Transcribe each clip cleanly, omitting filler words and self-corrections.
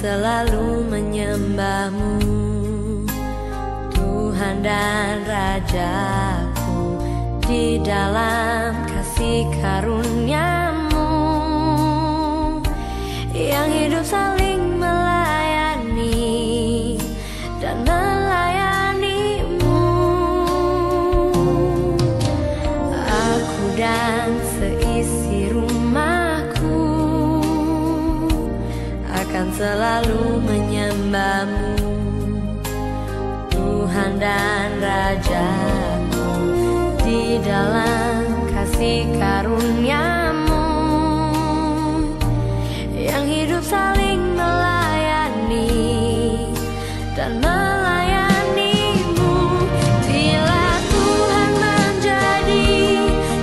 selalu menyembah-Mu, Tuhan dan Rajaku, di dalam kasih karunia-Mu yang hidup saling melayani dan melayani-Mu. Aku dan seisi rumahku akan selalu menyembah-Mu, Tuhan dan Rajaku, di dalam kasih karunia-Mu yang hidup saling melayani dan melayani-Mu. Bila Tuhan menjadi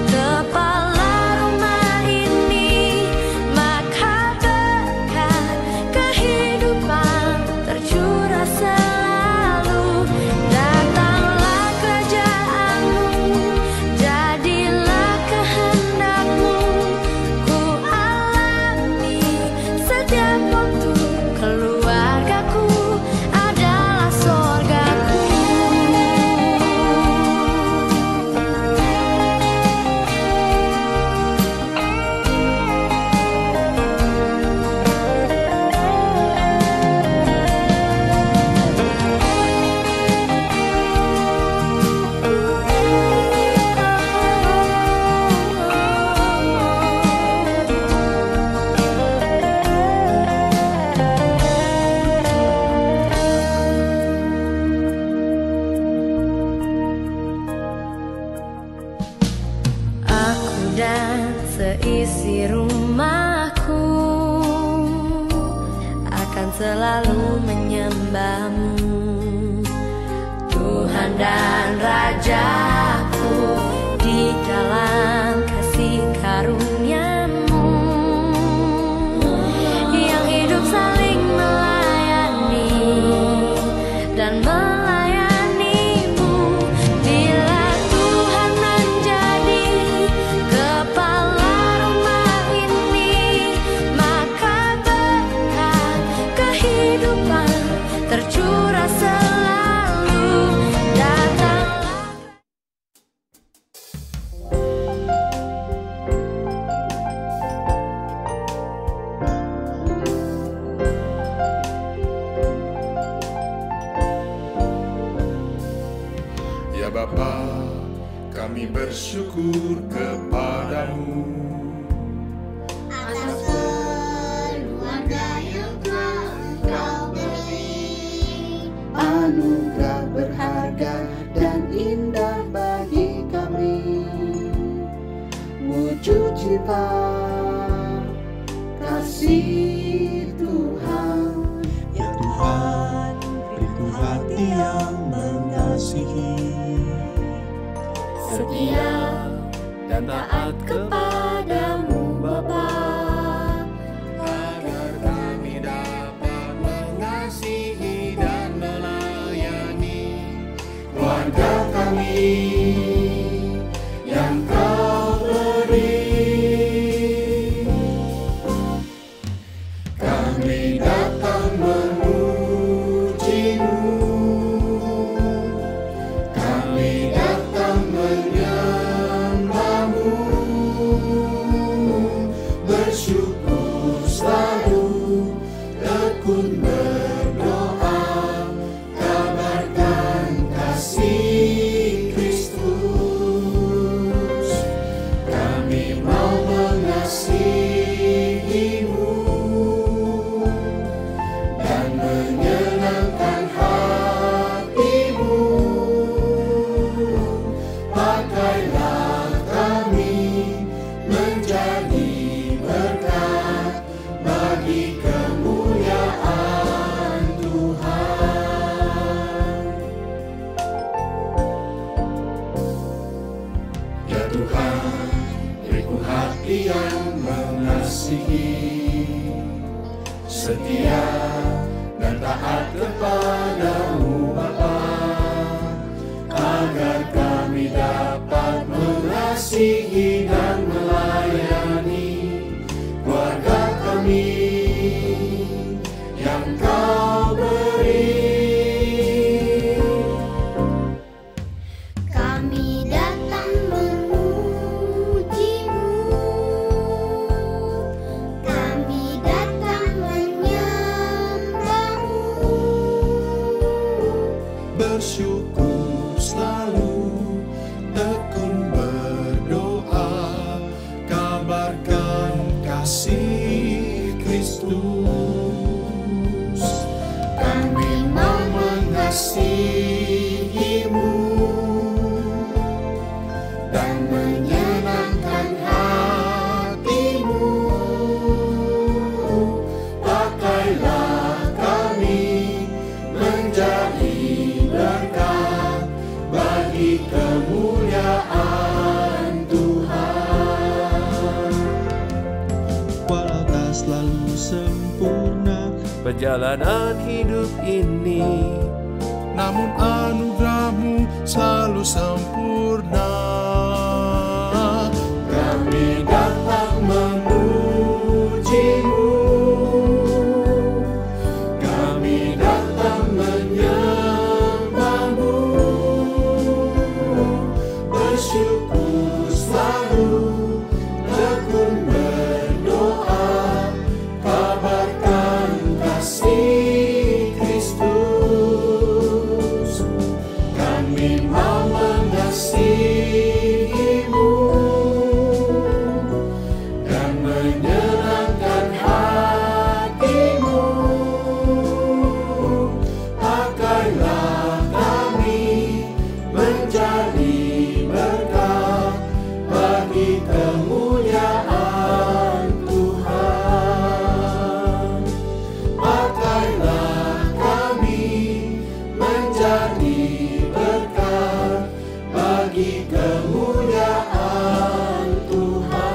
kepala rumah ini, maka berkat kehidupan tercurah selalu. Datanglah kerajaan-Mu, jadilah kehendak-Mu, ku alami setiap waktu. Keluargaku adalah sorgaku. Aku dan seisi rumahku akan selalu menyembah-Mu, Tuhan dan Rajaku, di dalam kasih karunia-Mu yang hidup saling melayani dan melayani-Mu. Bila Tuhan menjadi kepala rumah ini, maka berkat kehidupan tercurah selalu. Datanglah. Ya Bapa, kami bersyukur kepadamu atas keluarga yang telah Engkau beri. Anugerah berharga dan indah bagi kami, wujud cinta kasih Tuhan. Ya Tuhan, beriku hati yang mengasihi, Setia dan taat kepada-Mu Bapa, agar kami dapat mengasihi dan melayani keluarga kami yang Kau beri. Kami datang memuji-Mu, kami datang menyembah-Mu, bersyukur selalu, tekun berdoa, kabarkan kasih Kristus. Kami mau mengasihi-Mu dan menyenangkan hati-Mu. Pakailah kami menjadi berkat bagi kemuliaan Tuhan. Ya Tuhan, beriku hati yang mengasihi, setia dan taat kepada-Mu Bapa, agar kami dapat mengasihi dan melayani keluarga kami yang bersyukur selalu, tekun berdoa, kabarkan kasih Kristus. Kami mau mengasihimu dan menyenangkan hatimu. Pakailah kami menjadi berkat bagi kemuliaan Tuhan. Walau tak selalu sempurna perjalanan hidup ini, namun anugerah-Mu selalu sempurna. Kami datang memuji-Mu, kami datang menyembah-Mu, bersyukur selalu, tekun berdoa, kabarkan kasih Kristus. Kami mau mengasihi-Mu dan menyenangkan hati-Mu. Pakailah kami menjadi berkat bagi kemuliaan Tuhan. Pakailah kami menjadi berkat bagi kemuliaan Tuhan.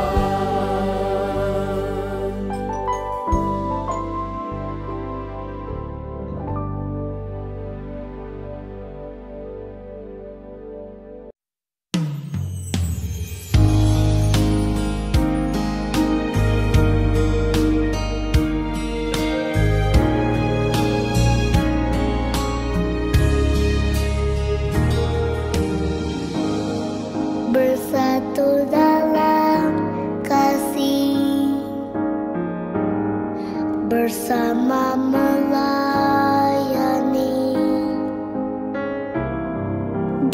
Bersatu dalam kasih, bersama melayani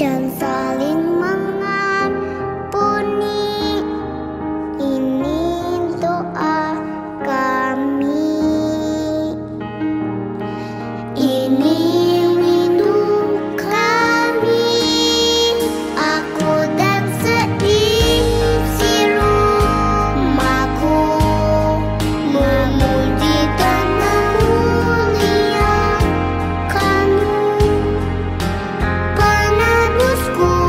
dan saling mengampuni. Ini doa kami. Ini rindu kami. Aku dan seisi rumahku memuji dan memuliakan-Mu, penebusku.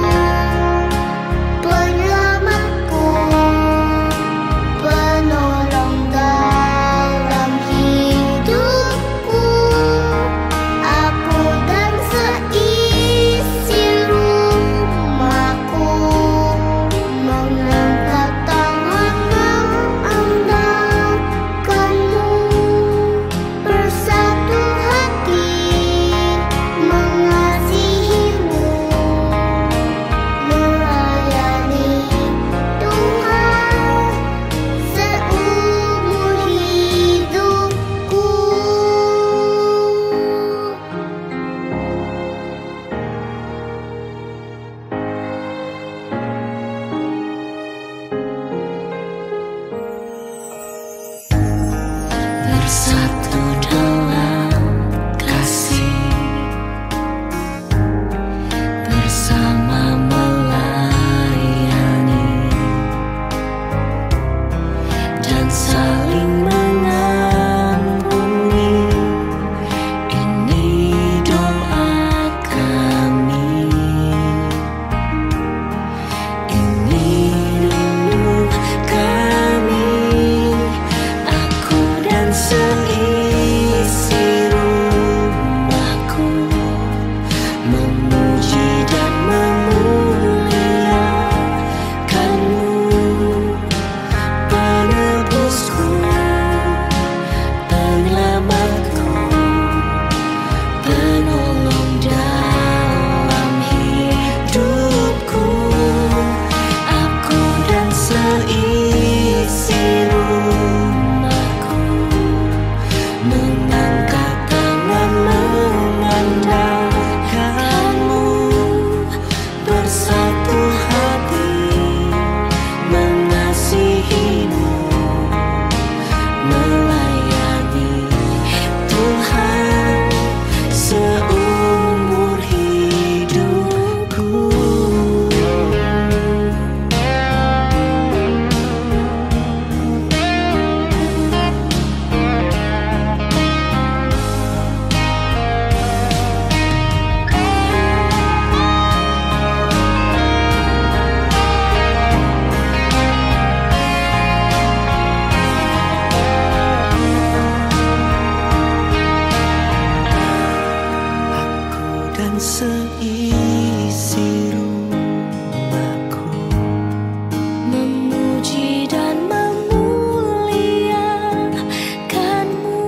seisi rumahku, memuji dan memuliakan-Mu,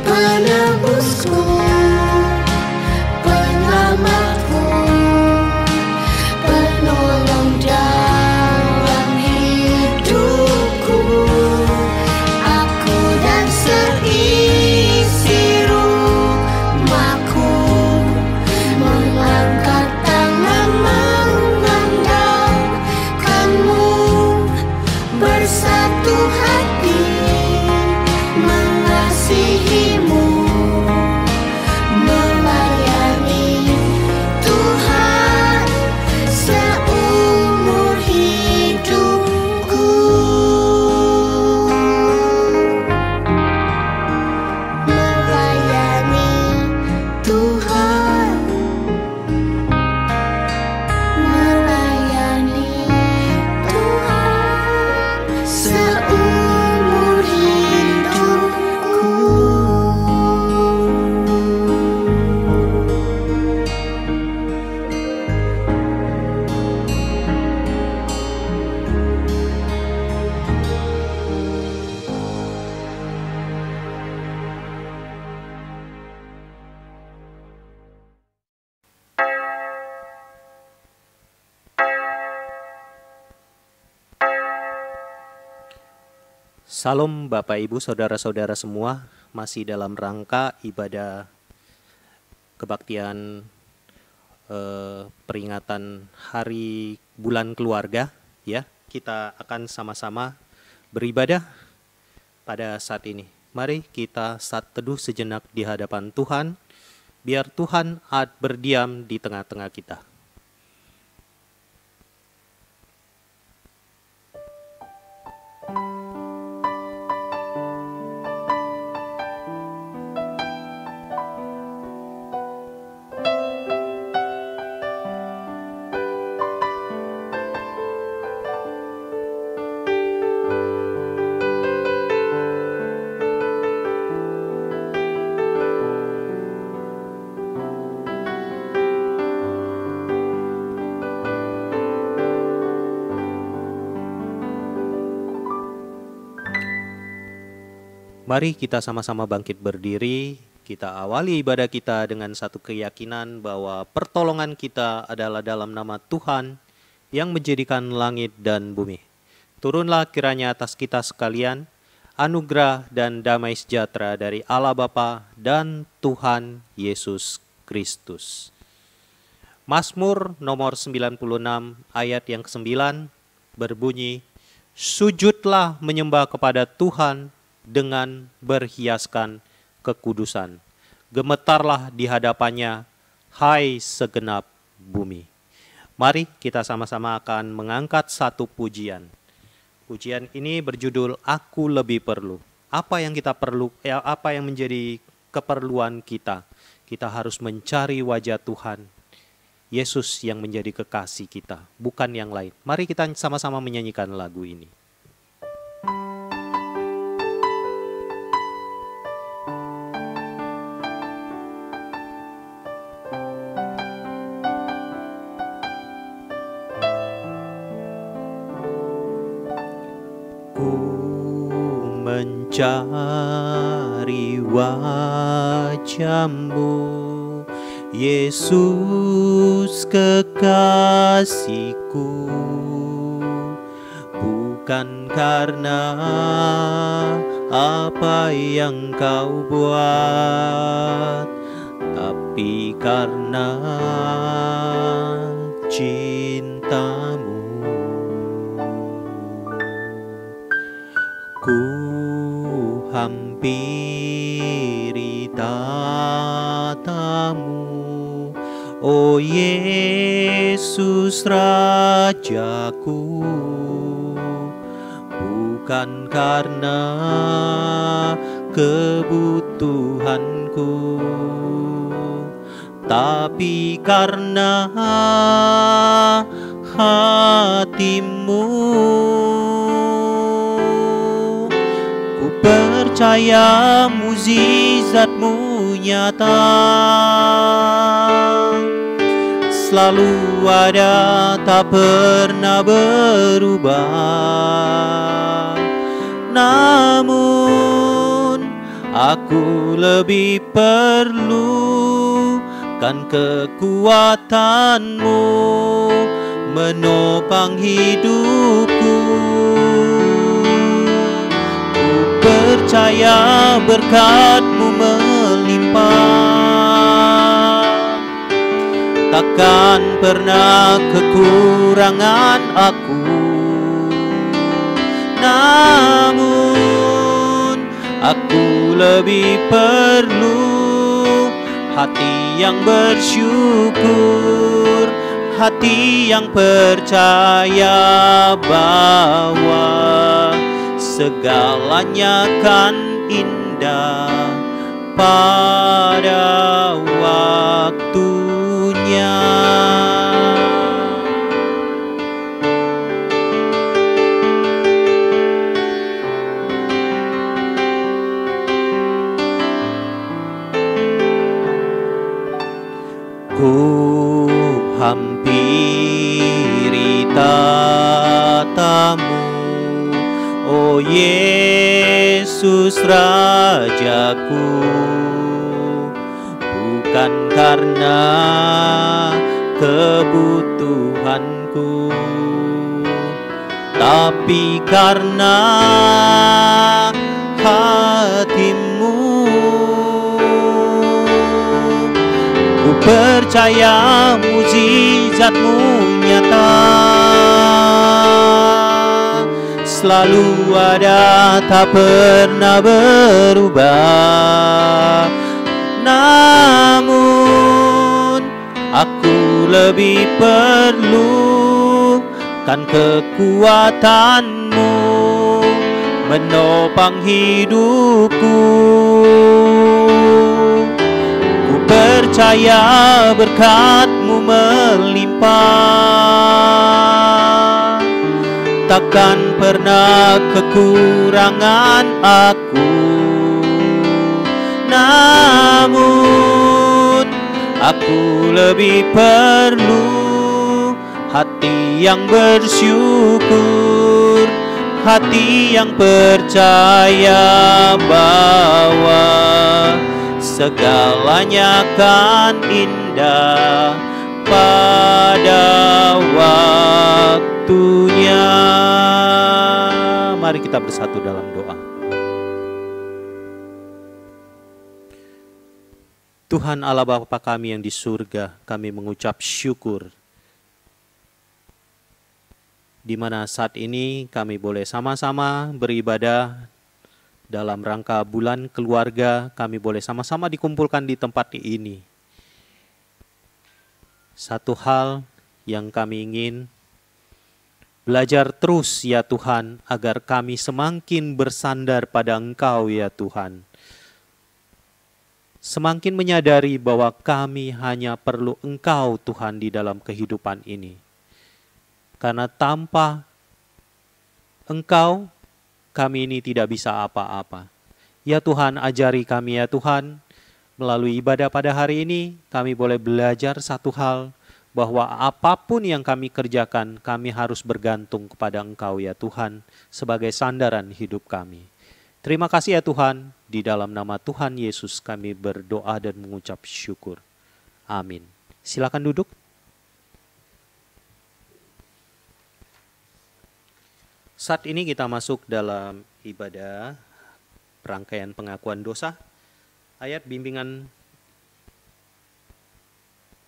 penebusku, penyelamatku, penolong dalam hidupku. Aku dan seisi rumahku mengangkat tangan mengandalkan-Mu, bersatu hati mengasihi-Mu, melayani Tuhan seumur hidupku. Melayani Tuhan, melayani Tuhan seumur hidupku. Salam Bapak Ibu Saudara-saudara semua, masih dalam rangka ibadah kebaktian peringatan Hari Bulan Keluarga ya. Kita akan sama-sama beribadah pada saat ini. Mari kita saat teduh sejenak di hadapan Tuhan, biar Tuhan berdiam di tengah-tengah kita. Mari kita sama-sama bangkit berdiri. Kita awali ibadah kita dengan satu keyakinan bahwa pertolongan kita adalah dalam nama Tuhan yang menjadikan langit dan bumi. Turunlah kiranya atas kita sekalian anugerah dan damai sejahtera dari Allah Bapa dan Tuhan Yesus Kristus. Mazmur nomor 96 ayat yang ke-9 berbunyi, sujudlah menyembah kepada Tuhan dengan berhiaskan kekudusan. Gemetarlah di hadapannya, hai segenap bumi. Mari kita sama-sama akan mengangkat satu pujian. Pujian ini berjudul Aku Lebih Perlu. Apa yang kita perlu, apa yang menjadi keperluan kita? Kita harus mencari wajah Tuhan. Yesus yang menjadi kekasih kita, bukan yang lain. Mari kita sama-sama menyanyikan lagu ini. Mencari wajah-Mu, Yesus kekasihku, bukan karena apa yang Kau buat, tapi karena cinta-Mu. Ku hampiri tata-Mu, oh Yesus Rajaku, bukan karena kebutuhanku, tapi karena hati-Mu. Percaya mukjizat-Mu nyata, selalu ada, tak pernah berubah. Namun aku lebih perlu kan kekuatanmu menopang hidupku. Ku percaya berkat-Mu melimpah, takkan pernah kekurangan aku. Namun aku lebih perlu hati yang bersyukur, hati yang percaya bahwa segalanya kan indah pada waktunya. Ku hampiri tatamu, oh Yesus Rajaku, bukan karena kebutuhanku, tapi karena hati-Mu. Ku percaya mukjizat-Mu nyata, selalu ada, tak pernah berubah. Namun aku lebih perlu kan kekuatan-Mu menopang hidupku. Percaya berkat-Mu melimpah, takkan pernah kekurangan aku. Namun aku lebih perlu hati yang bersyukur, hati yang percaya bahwa segalanya kan indah pada waktunya. Mari kita bersatu dalam doa. Tuhan Allah Bapa kami yang di surga, kami mengucap syukur di mana saat ini kami boleh sama-sama beribadah dalam rangka bulan keluarga. Kami boleh sama-sama dikumpulkan di tempat ini. Satu hal yang kami ingin belajar terus ya Tuhan, agar kami semakin bersandar pada Engkau ya Tuhan. Semakin menyadari bahwa kami hanya perlu Engkau Tuhan di dalam kehidupan ini. Karena tanpa Engkau, kami ini tidak bisa apa-apa. Ya Tuhan, ajari kami ya Tuhan, melalui ibadah pada hari ini, kami boleh belajar satu hal, bahwa apapun yang kami kerjakan, kami harus bergantung kepada Engkau ya Tuhan, sebagai sandaran hidup kami. Terima kasih ya Tuhan, di dalam nama Tuhan Yesus kami berdoa dan mengucap syukur. Amin. Silakan duduk. Saat ini kita masuk dalam ibadah rangkaian pengakuan dosa. Ayat bimbingan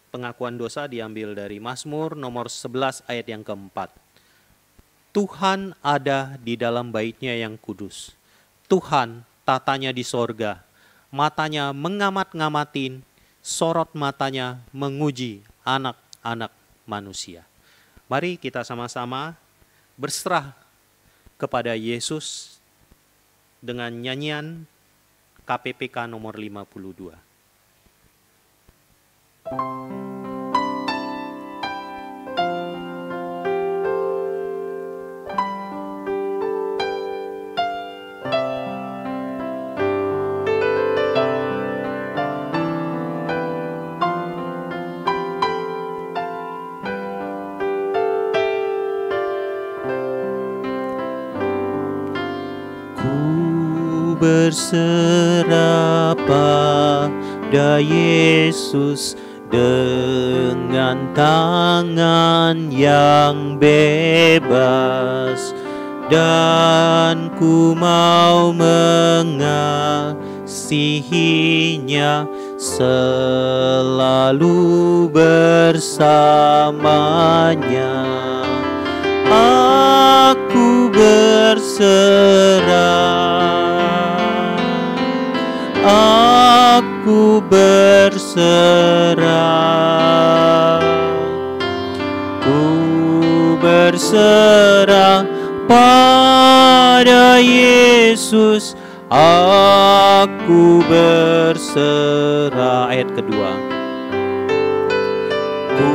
pengakuan dosa diambil dari Mazmur nomor 11 ayat yang keempat. Tuhan ada di dalam bait-Nya yang kudus. Tuhan tatanya di sorga, matanya mengamat-ngamatin, sorot matanya menguji anak-anak manusia. Mari kita sama-sama berserah kepada Yesus dengan nyanyian KPPK nomor 52. berserah pada Yesus dengan tangan yang bebas, dan ku mau mengasihinya selalu bersamanya. Aku berserah, aku berserah, ku berserah pada Yesus. Aku berserah. Ayat kedua, ku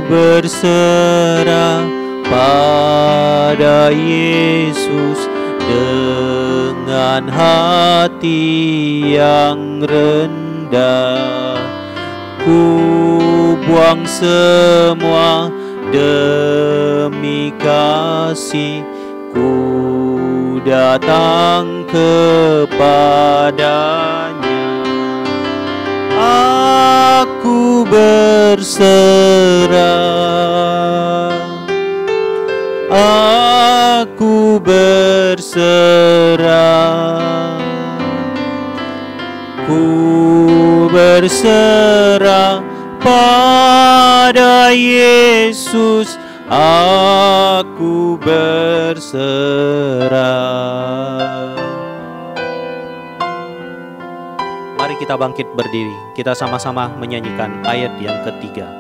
berserah pada Yesus dengan hati yang rendah. Ku buang semua demi kasih, ku datang kepadanya. Aku berserah, aku berserah, ku berserah pada Yesus. Aku berserah. Mari kita bangkit berdiri. Kita sama-sama menyanyikan ayat yang ketiga.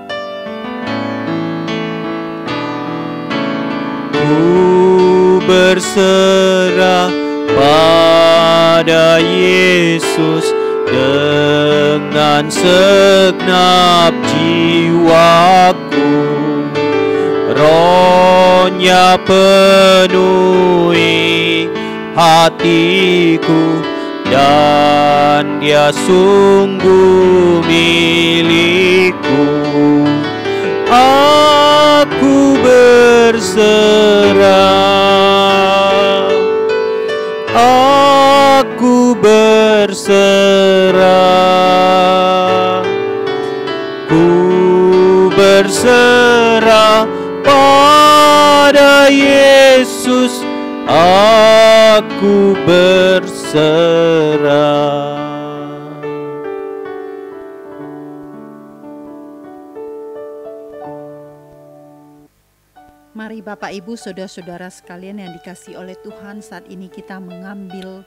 Ku berserah pada Yesus dengan segenap jiwaku. Roh-Nya penuhi hatiku, dan Dia sungguh milikku. Aku berserah, aku berserah, ku berserah pada Yesus. Aku berserah. Mari Bapak Ibu Saudara-saudara sekalian yang dikasihi oleh Tuhan, saat ini kita mengambil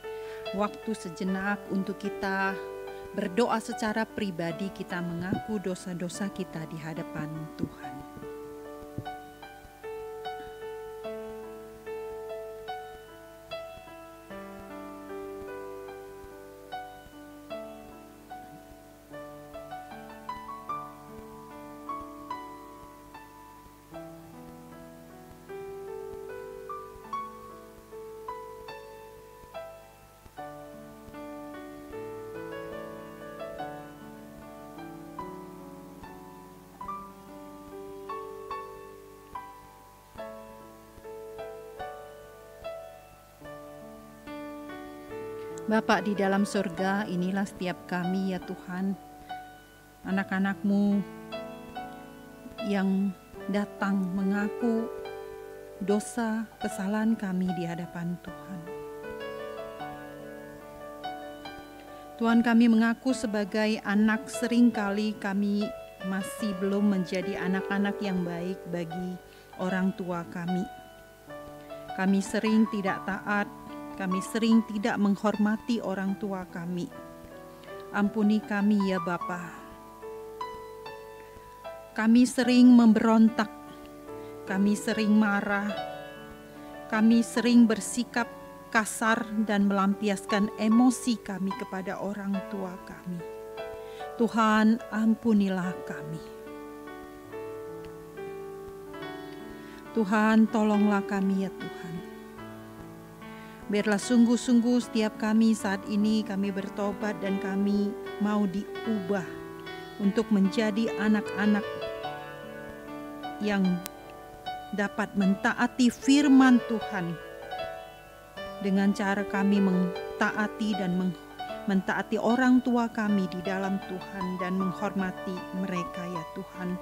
waktu sejenak untuk kita berdoa secara pribadi. Kita mengaku dosa-dosa kita di hadapan Tuhan. Bapa di dalam surga, inilah setiap kami ya Tuhan, anak-anak-Mu yang datang mengaku dosa kesalahan kami di hadapan Tuhan. Tuhan, kami mengaku sebagai anak, seringkali kami masih belum menjadi anak-anak yang baik bagi orang tua kami. Kami sering tidak taat, kami sering tidak menghormati orang tua kami. Ampuni kami ya Bapa. Kami sering memberontak, kami sering marah, kami sering bersikap kasar dan melampiaskan emosi kami kepada orang tua kami. Tuhan, ampunilah kami. Tuhan, tolonglah kami ya Tuhan. Biarlah sungguh-sungguh setiap kami saat ini kami bertobat dan kami mau diubah untuk menjadi anak-anak yang dapat mentaati firman Tuhan dengan cara kami mentaati mentaati orang tua kami di dalam Tuhan dan menghormati mereka ya Tuhan.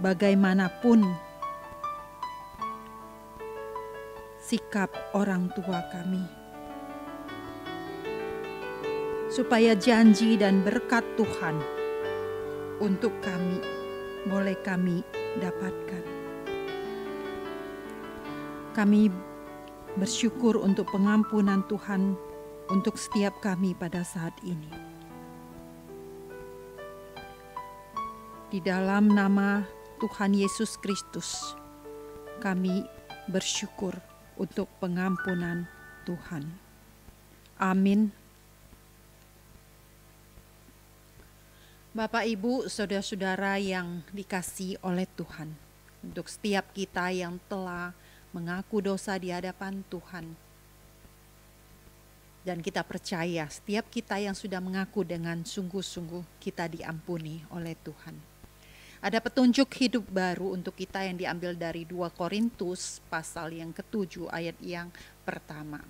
Bagaimanapun sikap orang tua kami, supaya janji dan berkat Tuhan untuk kami boleh kami dapatkan. Kami bersyukur untuk pengampunan Tuhan untuk setiap kami pada saat ini. Di dalam nama Tuhan Yesus Kristus, kami bersyukur untuk pengampunan Tuhan. Amin. Bapak, Ibu, saudara-saudara yang dikasihi oleh Tuhan, untuk setiap kita yang telah mengaku dosa di hadapan Tuhan, dan kita percaya setiap kita yang sudah mengaku dengan sungguh-sungguh kita diampuni oleh Tuhan. Ada petunjuk hidup baru untuk kita yang diambil dari 2 Korintus pasal yang ke-7 ayat yang pertama.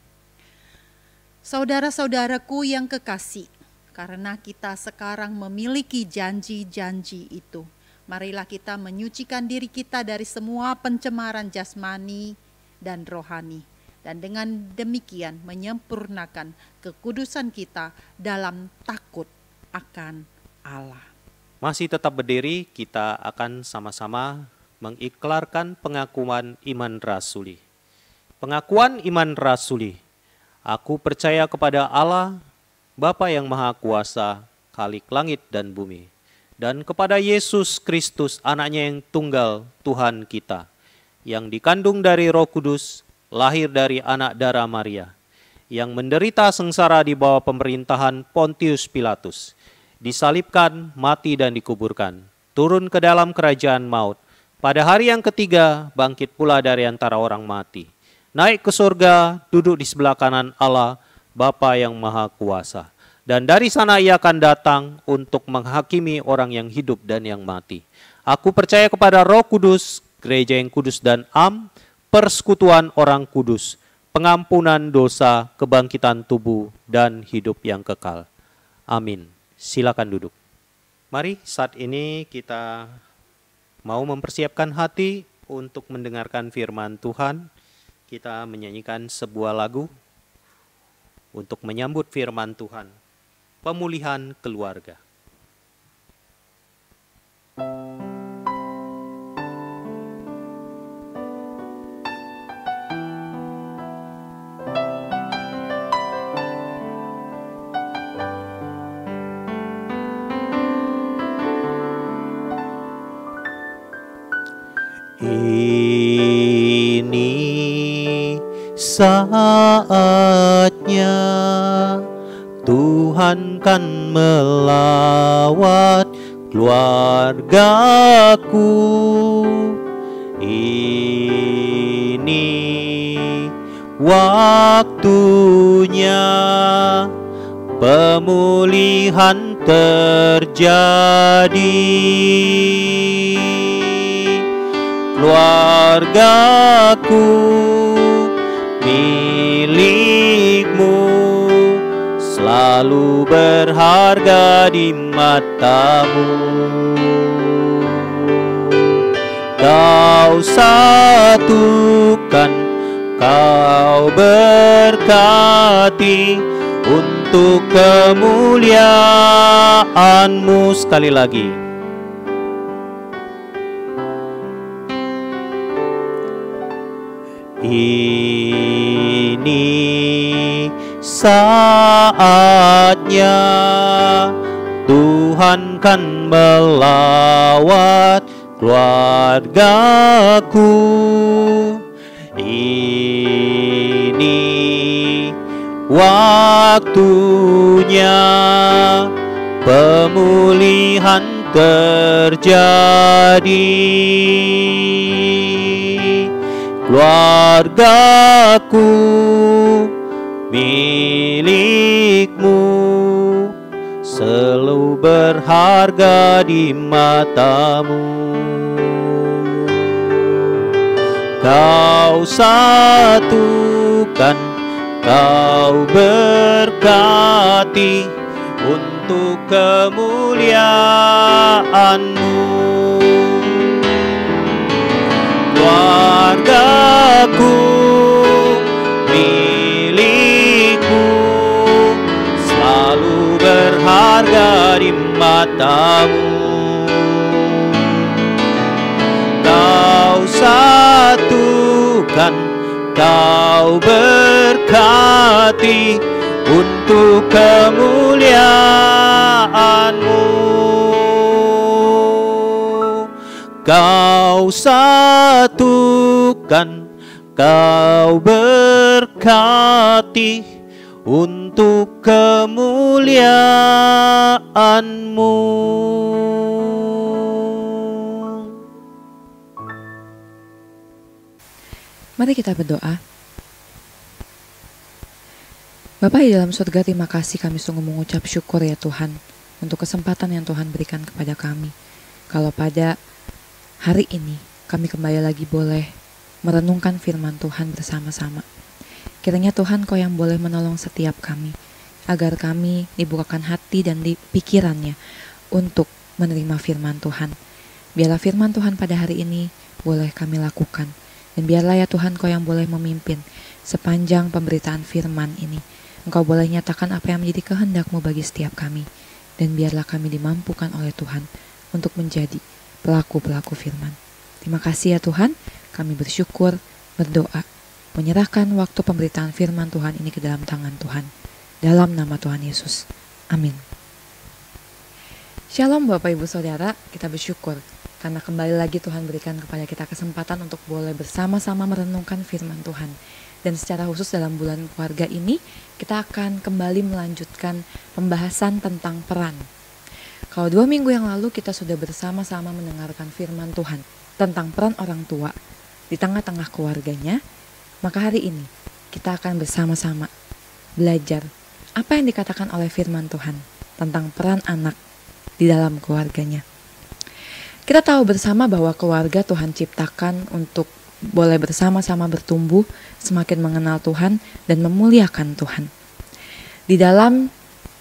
Saudara-saudaraku yang kekasih, karena kita sekarang memiliki janji-janji itu, marilah kita menyucikan diri kita dari semua pencemaran jasmani dan rohani, dan dengan demikian menyempurnakan kekudusan kita dalam takut akan Allah. Masih tetap berdiri, kita akan sama-sama mengiklarkan pengakuan iman rasuli. Pengakuan iman rasuli. Aku percaya kepada Allah, Bapa yang Maha Kuasa, Khalik langit dan bumi, dan kepada Yesus Kristus, anaknya yang tunggal, Tuhan kita, yang dikandung dari Roh Kudus, lahir dari anak darah Maria, yang menderita sengsara di bawah pemerintahan Pontius Pilatus, disalibkan, mati dan dikuburkan, turun ke dalam kerajaan maut, pada hari yang ketiga bangkit pula dari antara orang mati, naik ke surga, duduk di sebelah kanan Allah, Bapa yang Maha Kuasa, dan dari sana ia akan datang untuk menghakimi orang yang hidup dan yang mati. Aku percaya kepada Roh Kudus, gereja yang kudus dan am, persekutuan orang kudus, pengampunan dosa, kebangkitan tubuh, dan hidup yang kekal. Amin. Silakan duduk. Mari saat ini kita mau mempersiapkan hati untuk mendengarkan firman Tuhan. Kita menyanyikan sebuah lagu untuk menyambut firman Tuhan, pemulihan keluarga. Ini saatnya Tuhan kan melawat keluargaku. Ini waktunya pemulihan terjadi. Keluargaku milikmu, selalu berharga di matamu. Kau satukan, kau berkati untuk kemuliaan-Mu. Sekali lagi. Ini saatnya Tuhan kan melawat keluargaku. Ini waktunya pemulihan terjadi. Keluargaku milikmu, selalu berharga di matamu. Kau satukan, Kau berkati untuk kemuliaan-Mu. Keluargaku milikmu, selalu berharga di mata-Mu. Kau satukan, Kau berkati untuk kemuliaan-Mu. Kau satukan, Kau berkati untuk kemuliaan-Mu. Mari kita berdoa. Bapa di dalam surga, terima kasih, kami sungguh mengucap syukur ya Tuhan untuk kesempatan yang Tuhan berikan kepada kami. Kalau pada hari ini kami kembali lagi boleh merenungkan firman Tuhan bersama-sama. Kiranya Tuhan Kau yang boleh menolong setiap kami, agar kami dibukakan hati dan pikirannya untuk menerima firman Tuhan. Biarlah firman Tuhan pada hari ini boleh kami lakukan. Dan biarlah ya Tuhan Kau yang boleh memimpin sepanjang pemberitaan firman ini. Engkau boleh nyatakan apa yang menjadi kehendak-Mu bagi setiap kami. Dan biarlah kami dimampukan oleh Tuhan untuk menjadi pelaku-pelaku firman. Terima kasih ya Tuhan, kami bersyukur, berdoa, menyerahkan waktu pemberitaan firman Tuhan ini ke dalam tangan Tuhan. Dalam nama Tuhan Yesus. Amin. Shalom Bapak Ibu Saudara, kita bersyukur karena kembali lagi Tuhan berikan kepada kita kesempatan untuk boleh bersama-sama merenungkan firman Tuhan. Dan secara khusus dalam bulan keluarga ini, kita akan kembali melanjutkan pembahasan tentang peran. Kalau 2 minggu yang lalu kita sudah bersama-sama mendengarkan firman Tuhan tentang peran orang tua di tengah-tengah keluarganya, maka hari ini kita akan bersama-sama belajar apa yang dikatakan oleh firman Tuhan tentang peran anak di dalam keluarganya. Kita tahu bersama bahwa keluarga Tuhan ciptakan untuk boleh bersama-sama bertumbuh, semakin mengenal Tuhan dan memuliakan Tuhan. Di dalam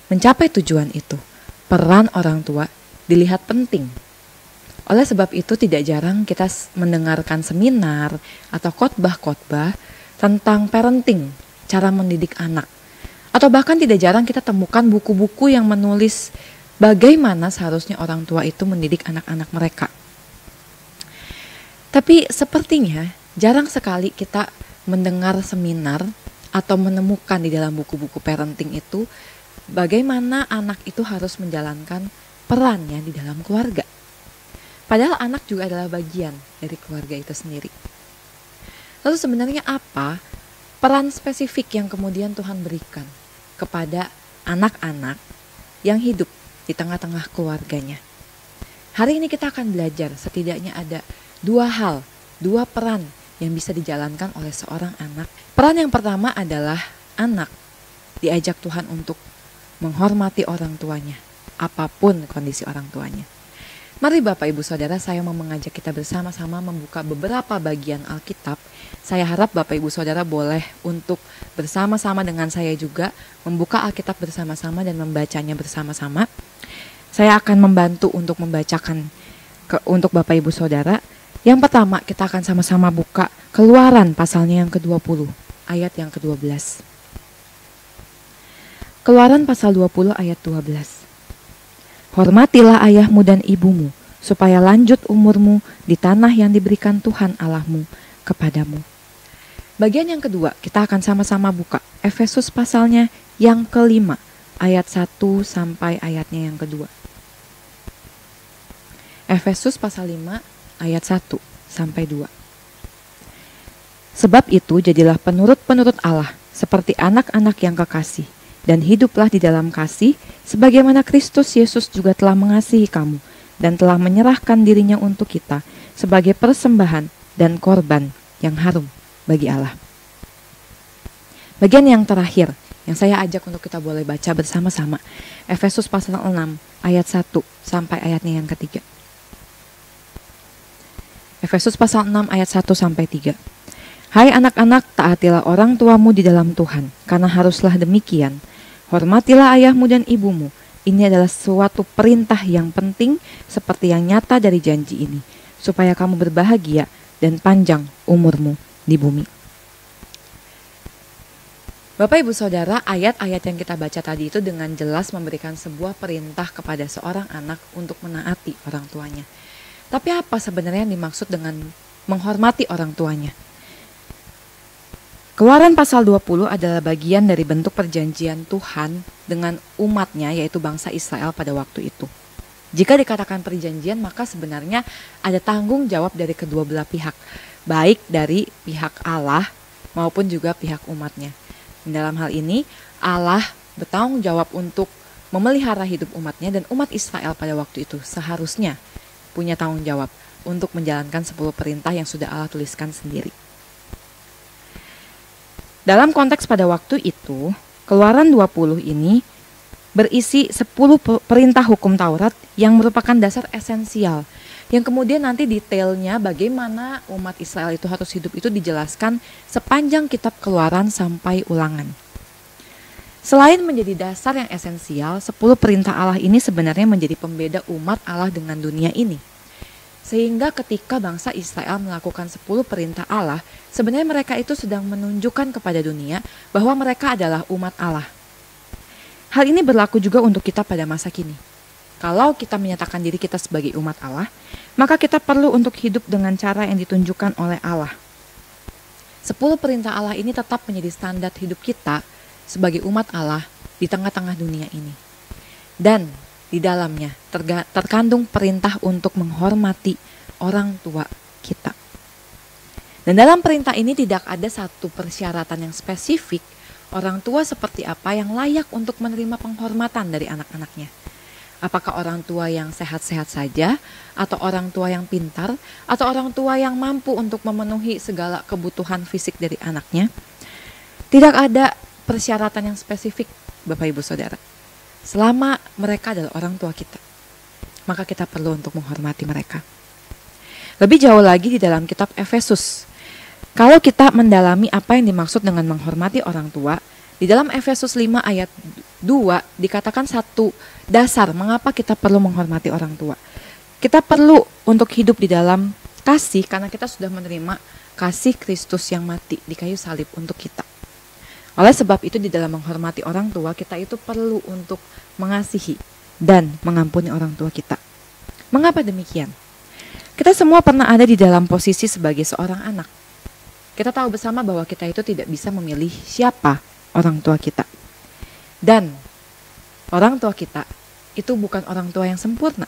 mencapai tujuan itu, peran orang tua dilihat penting. Oleh sebab itu tidak jarang kita mendengarkan seminar atau khotbah-khotbah tentang parenting, cara mendidik anak. Atau bahkan tidak jarang kita temukan buku-buku yang menulis bagaimana seharusnya orang tua itu mendidik anak-anak mereka. Tapi sepertinya jarang sekali kita mendengar seminar atau menemukan di dalam buku-buku parenting itu bagaimana anak itu harus menjalankan perannya di dalam keluarga. Padahal anak juga adalah bagian dari keluarga itu sendiri. Lalu sebenarnya apa peran spesifik yang kemudian Tuhan berikan kepada anak-anak yang hidup di tengah-tengah keluarganya? Hari ini kita akan belajar setidaknya ada 2 hal, 2 peran yang bisa dijalankan oleh seorang anak. Peran yang pertama adalah anak diajak Tuhan untuk menghormati orang tuanya, apapun kondisi orang tuanya. Mari Bapak Ibu Saudara, saya mau mengajak kita bersama-sama membuka beberapa bagian Alkitab. Saya harap Bapak Ibu Saudara boleh untuk bersama-sama dengan saya juga membuka Alkitab bersama-sama dan membacanya bersama-sama. Saya akan membantu untuk membacakan untuk Bapak Ibu Saudara. Yang pertama kita akan sama-sama buka Keluaran pasalnya yang ke-20 ayat yang ke-12. Keluaran pasal 20 ayat 12. Hormatilah ayahmu dan ibumu supaya lanjut umurmu di tanah yang diberikan Tuhan Allahmu kepadamu. Bagian yang kedua kita akan sama-sama buka Efesus pasalnya yang ke-5 ayat 1 sampai ayatnya yang kedua. Efesus pasal 5 ayat 1 sampai 2. Sebab itu jadilah penurut-penurut Allah seperti anak-anak yang kekasih, dan hiduplah di dalam kasih sebagaimana Kristus Yesus juga telah mengasihi kamu dan telah menyerahkan dirinya untuk kita sebagai persembahan dan korban yang harum bagi Allah. Bagian yang terakhir yang saya ajak untuk kita boleh baca bersama-sama, Efesus pasal 6 ayat 1 sampai ayatnya yang ketiga. Efesus pasal 6 ayat 1 sampai 3. Hai anak-anak, taatilah orang tuamu di dalam Tuhan, karena haruslah demikian. Hormatilah ayahmu dan ibumu. Ini adalah suatu perintah yang penting seperti yang nyata dari janji ini, supaya kamu berbahagia dan panjang umurmu di bumi. Bapak Ibu Saudara, ayat-ayat yang kita baca tadi itu dengan jelas memberikan sebuah perintah kepada seorang anak untuk menaati orang tuanya. Tapi apa sebenarnya yang dimaksud dengan menghormati orang tuanya? Keluaran pasal 20 adalah bagian dari bentuk perjanjian Tuhan dengan umatnya, yaitu bangsa Israel pada waktu itu. Jika dikatakan perjanjian, maka sebenarnya ada tanggung jawab dari kedua belah pihak, baik dari pihak Allah maupun juga pihak umatnya. Dalam hal ini, Allah bertanggung jawab untuk memelihara hidup umatnya, dan umat Israel pada waktu itu seharusnya punya tanggung jawab untuk menjalankan 10 perintah yang sudah Allah tuliskan sendiri. Dalam konteks pada waktu itu, Keluaran 20 ini berisi 10 perintah hukum Taurat yang merupakan dasar esensial, yang kemudian nanti detailnya bagaimana umat Israel itu harus hidup itu dijelaskan sepanjang kitab Keluaran sampai Ulangan. Selain menjadi dasar yang esensial, 10 perintah Allah ini sebenarnya menjadi pembeda umat Allah dengan dunia ini. Sehingga ketika bangsa Israel melakukan 10 perintah Allah, sebenarnya mereka itu sedang menunjukkan kepada dunia bahwa mereka adalah umat Allah. Hal ini berlaku juga untuk kita pada masa kini. Kalau kita menyatakan diri kita sebagai umat Allah, maka kita perlu untuk hidup dengan cara yang ditunjukkan oleh Allah. 10 perintah Allah ini tetap menjadi standar hidup kita sebagai umat Allah di tengah-tengah dunia ini. Dan di dalamnya terkandung perintah untuk menghormati orang tua kita. Dan dalam perintah ini tidak ada satu persyaratan yang spesifik orang tua seperti apa yang layak untuk menerima penghormatan dari anak-anaknya. Apakah orang tua yang sehat-sehat saja, atau orang tua yang pintar, atau orang tua yang mampu untuk memenuhi segala kebutuhan fisik dari anaknya? Tidak ada persyaratan yang spesifik, Bapak Ibu Saudara. Selama mereka adalah orang tua kita, maka kita perlu untuk menghormati mereka. Lebih jauh lagi di dalam kitab Efesus, kalau kita mendalami apa yang dimaksud dengan menghormati orang tua, di dalam Efesus 5 ayat 2 dikatakan satu dasar mengapa kita perlu menghormati orang tua. Kita perlu untuk hidup di dalam kasih karena kita sudah menerima kasih Kristus yang mati di kayu salib untuk kita. Oleh sebab itu di dalam menghormati orang tua, kita itu perlu untuk mengasihi dan mengampuni orang tua kita. Mengapa demikian? Kita semua pernah ada di dalam posisi sebagai seorang anak. Kita tahu bersama bahwa kita itu tidak bisa memilih siapa orang tua kita. Dan orang tua kita itu bukan orang tua yang sempurna.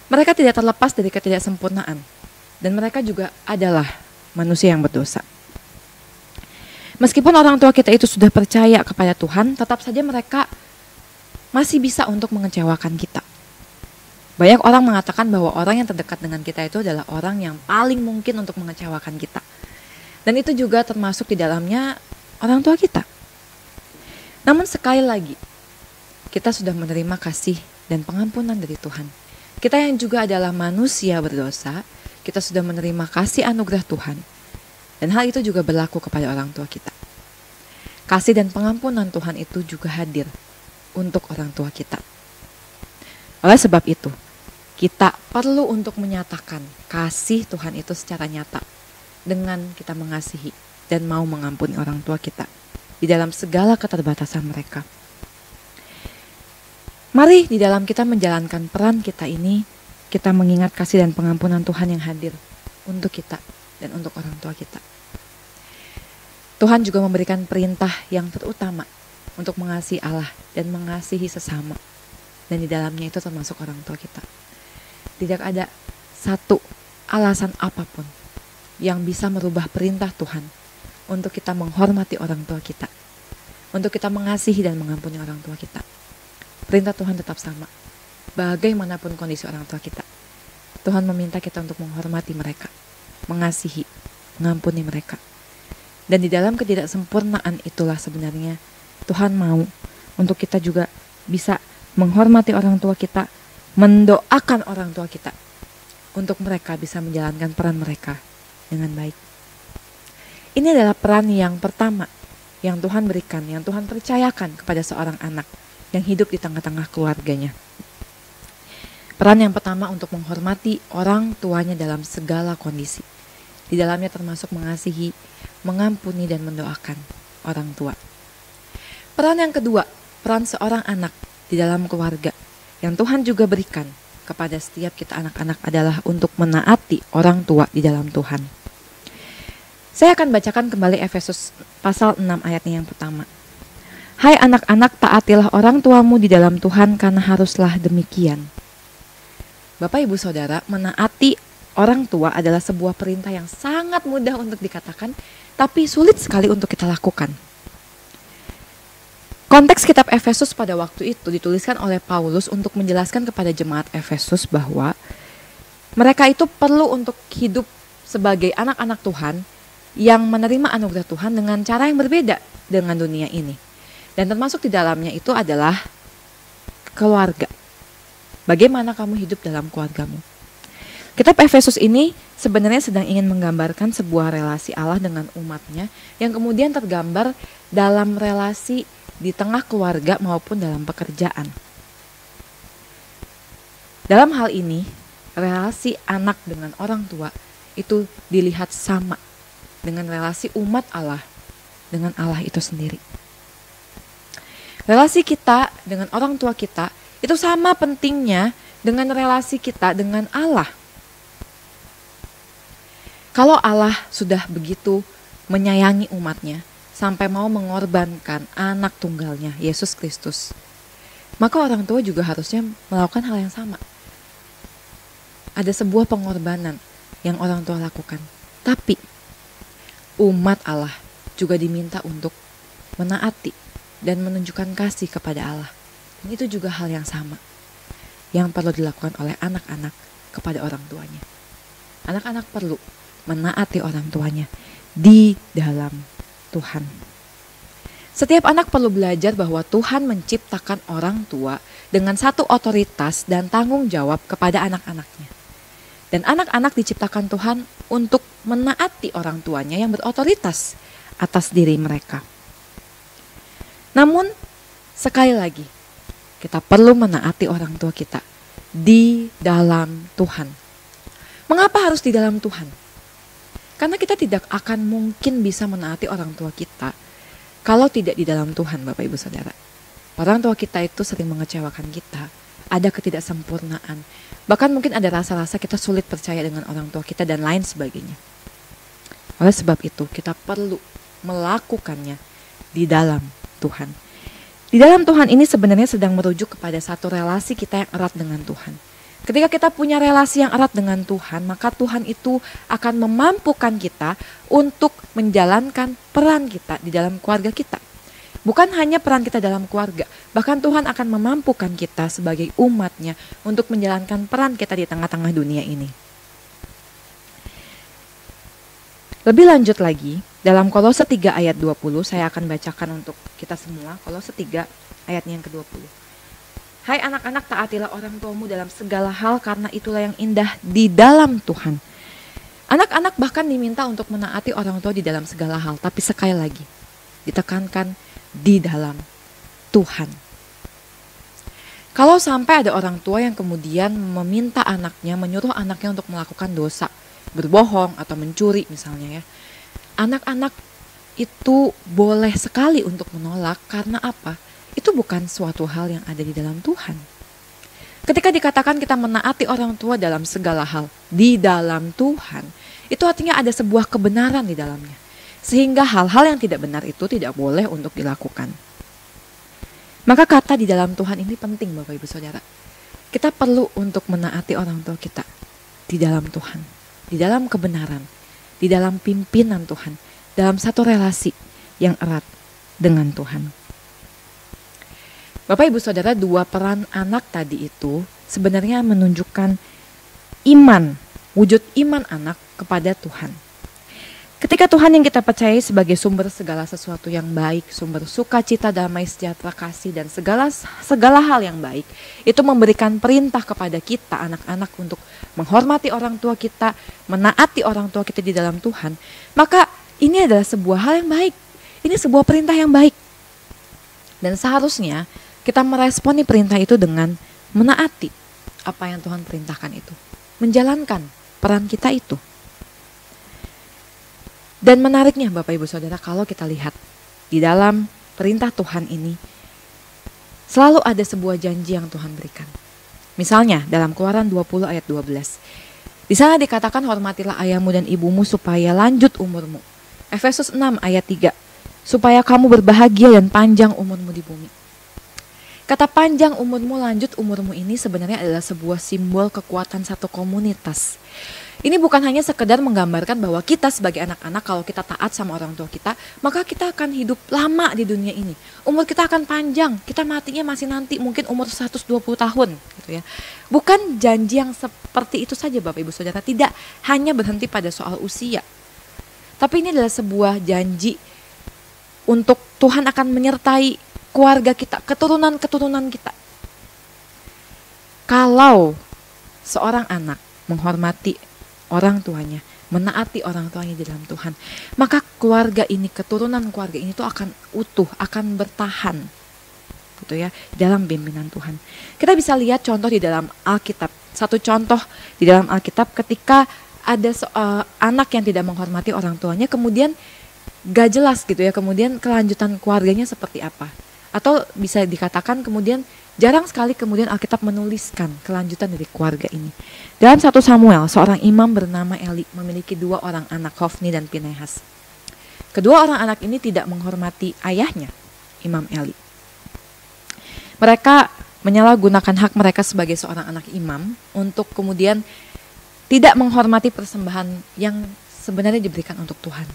Mereka tidak terlepas dari ketidaksempurnaan. Dan mereka juga adalah manusia yang berdosa. Meskipun orang tua kita itu sudah percaya kepada Tuhan, tetap saja mereka masih bisa untuk mengecewakan kita. Banyak orang mengatakan bahwa orang yang terdekat dengan kita itu adalah orang yang paling mungkin untuk mengecewakan kita. Dan itu juga termasuk di dalamnya orang tua kita. Namun sekali lagi, kita sudah menerima kasih dan pengampunan dari Tuhan. Kita yang juga adalah manusia berdosa, kita sudah menerima kasih anugerah Tuhan. Dan hal itu juga berlaku kepada orang tua kita. Kasih dan pengampunan Tuhan itu juga hadir untuk orang tua kita. Oleh sebab itu, kita perlu untuk menyatakan kasih Tuhan itu secara nyata dengan kita mengasihi dan mau mengampuni orang tua kita di dalam segala keterbatasan mereka. Mari di dalam kita menjalankan peran kita ini, kita mengingat kasih dan pengampunan Tuhan yang hadir untuk kita dan untuk orang tua kita. Tuhan juga memberikan perintah yang terutama untuk mengasihi Allah dan mengasihi sesama. Dan di dalamnya itu termasuk orang tua kita. Tidak ada satu alasan apapun yang bisa merubah perintah Tuhan untuk kita menghormati orang tua kita, untuk kita mengasihi dan mengampuni orang tua kita. Perintah Tuhan tetap sama. Bagaimanapun kondisi orang tua kita, Tuhan meminta kita untuk menghormati mereka, mengasihi, mengampuni mereka. Dan di dalam ketidaksempurnaan itulah sebenarnya Tuhan mau untuk kita juga bisa menghormati orang tua kita, mendoakan orang tua kita, untuk mereka bisa menjalankan peran mereka dengan baik. Ini adalah peran yang pertama yang Tuhan berikan, yang Tuhan percayakan kepada seorang anak yang hidup di tengah-tengah keluarganya. Peran yang pertama untuk menghormati orang tuanya dalam segala kondisi. Di dalamnya termasuk mengasihi, mengampuni, dan mendoakan orang tua. Peran yang kedua, peran seorang anak di dalam keluarga yang Tuhan juga berikan kepada setiap kita anak-anak adalah untuk menaati orang tua di dalam Tuhan. Saya akan bacakan kembali Efesus pasal 6 ayatnya yang pertama. Hai anak-anak, taatilah orang tuamu di dalam Tuhan karena haruslah demikian. Bapak Ibu Saudara, menaati orang tua adalah sebuah perintah yang sangat mudah untuk dikatakan, tapi sulit sekali untuk kita lakukan. Konteks kitab Efesus pada waktu itu dituliskan oleh Paulus untuk menjelaskan kepada jemaat Efesus bahwa mereka itu perlu untuk hidup sebagai anak-anak Tuhan yang menerima anugerah Tuhan dengan cara yang berbeda dengan dunia ini. Dan termasuk di dalamnya itu adalah keluarga. Bagaimana kamu hidup dalam keluargamu? Kitab Efesus ini sebenarnya sedang ingin menggambarkan sebuah relasi Allah dengan umatnya yang kemudian tergambar dalam relasi di tengah keluarga maupun dalam pekerjaan. Dalam hal ini, relasi anak dengan orang tua itu dilihat sama dengan relasi umat Allah dengan Allah itu sendiri. Relasi kita dengan orang tua kita itu sama pentingnya dengan relasi kita dengan Allah. Kalau Allah sudah begitu menyayangi umatnya sampai mau mengorbankan anak tunggalnya, Yesus Kristus, maka orang tua juga harusnya melakukan hal yang sama. Ada sebuah pengorbanan yang orang tua lakukan. Tapi umat Allah juga diminta untuk menaati dan menunjukkan kasih kepada Allah. Dan itu juga hal yang sama yang perlu dilakukan oleh anak-anak kepada orang tuanya. Anak-anak perlu menaati orang tuanya di dalam Tuhan. Setiap anak perlu belajar bahwa Tuhan menciptakan orang tua dengan satu otoritas dan tanggung jawab kepada anak-anaknya. Dan anak-anak diciptakan Tuhan untuk menaati orang tuanya yang berotoritas atas diri mereka. Namun, sekali lagi, kita perlu menaati orang tua kita di dalam Tuhan. Mengapa harus di dalam Tuhan? Karena kita tidak akan mungkin bisa menaati orang tua kita kalau tidak di dalam Tuhan, Bapak Ibu Saudara. Orang tua kita itu sering mengecewakan kita, ada ketidaksempurnaan, bahkan mungkin ada rasa-rasa kita sulit percaya dengan orang tua kita dan lain sebagainya. Oleh sebab itu, kita perlu melakukannya di dalam Tuhan. Di dalam Tuhan ini sebenarnya sedang merujuk kepada satu relasi kita yang erat dengan Tuhan. Ketika kita punya relasi yang erat dengan Tuhan, maka Tuhan itu akan memampukan kita untuk menjalankan peran kita di dalam keluarga kita. Bukan hanya peran kita dalam keluarga, bahkan Tuhan akan memampukan kita sebagai umatnya untuk menjalankan peran kita di tengah-tengah dunia ini. Lebih lanjut lagi, dalam Kolose 3 ayat 20, saya akan bacakan untuk kita semua, Kolose 3 ayatnya yang ke-20. Hai anak-anak, taatilah orang tuamu dalam segala hal karena itulah yang indah di dalam Tuhan. Anak-anak bahkan diminta untuk menaati orang tua di dalam segala hal, tapi sekali lagi, ditekankan di dalam Tuhan. Kalau sampai ada orang tua yang kemudian meminta anaknya, menyuruh anaknya untuk melakukan dosa, berbohong atau mencuri misalnya ya, anak-anak itu boleh sekali untuk menolak. Karena apa? Itu bukan suatu hal yang ada di dalam Tuhan. Ketika dikatakan kita menaati orang tua dalam segala hal di dalam Tuhan, itu artinya ada sebuah kebenaran di dalamnya, sehingga hal-hal yang tidak benar itu tidak boleh untuk dilakukan. Maka kata di dalam Tuhan ini penting, Bapak Ibu Saudara. Kita perlu untuk menaati orang tua kita di dalam Tuhan, di dalam kebenaran, di dalam pimpinan Tuhan, dalam satu relasi yang erat dengan Tuhan. Bapak Ibu Saudara, dua peran anak tadi itu sebenarnya menunjukkan iman, wujud iman anak kepada Tuhan. Ketika Tuhan yang kita percayai sebagai sumber segala sesuatu yang baik, sumber sukacita, damai, sejahtera, kasih, dan segala hal yang baik, itu memberikan perintah kepada kita anak-anak untuk menghormati orang tua kita, menaati orang tua kita di dalam Tuhan, maka ini adalah sebuah hal yang baik. Ini sebuah perintah yang baik. Dan seharusnya kita meresponi perintah itu dengan menaati apa yang Tuhan perintahkan itu. Menjalankan peran kita itu. Dan menariknya Bapak Ibu Saudara, kalau kita lihat di dalam perintah Tuhan ini, selalu ada sebuah janji yang Tuhan berikan. Misalnya dalam Keluaran 20 ayat 12. Di sana dikatakan hormatilah ayahmu dan ibumu supaya lanjut umurmu. Efesus 6 ayat 3. Supaya kamu berbahagia dan panjang umurmu di bumi. Kata panjang umurmu, lanjut umurmu ini sebenarnya adalah sebuah simbol kekuatan satu komunitas. Ini bukan hanya sekedar menggambarkan bahwa kita sebagai anak-anak kalau kita taat sama orang tua kita, maka kita akan hidup lama di dunia ini. Umur kita akan panjang, kita matinya masih nanti mungkin umur 120 tahun gitu ya. Bukan janji yang seperti itu saja Bapak Ibu Saudara, tidak hanya berhenti pada soal usia. Tapi ini adalah sebuah janji untuk Tuhan akan menyertai keluarga kita, keturunan-keturunan kita. Kalau seorang anak menghormati orang tuanya, menaati orang tuanya di dalam Tuhan, maka keluarga ini, keturunan keluarga ini tuh akan utuh, akan bertahan gitu ya, dalam bimbingan Tuhan. Kita bisa lihat contoh di dalam Alkitab. Satu contoh di dalam Alkitab ketika ada anak yang tidak menghormati orang tuanya, kemudian gak jelas gitu ya, kemudian kelanjutan keluarganya seperti apa. Atau bisa dikatakan kemudian jarang sekali kemudian Alkitab menuliskan kelanjutan dari keluarga ini. Dalam 1 Samuel, seorang imam bernama Eli memiliki 2 orang anak, Hofni dan Pinehas. Kedua orang anak ini tidak menghormati ayahnya, Imam Eli. Mereka menyalahgunakan hak mereka sebagai seorang anak imam untuk kemudian tidak menghormati persembahan yang sebenarnya diberikan untuk Tuhan.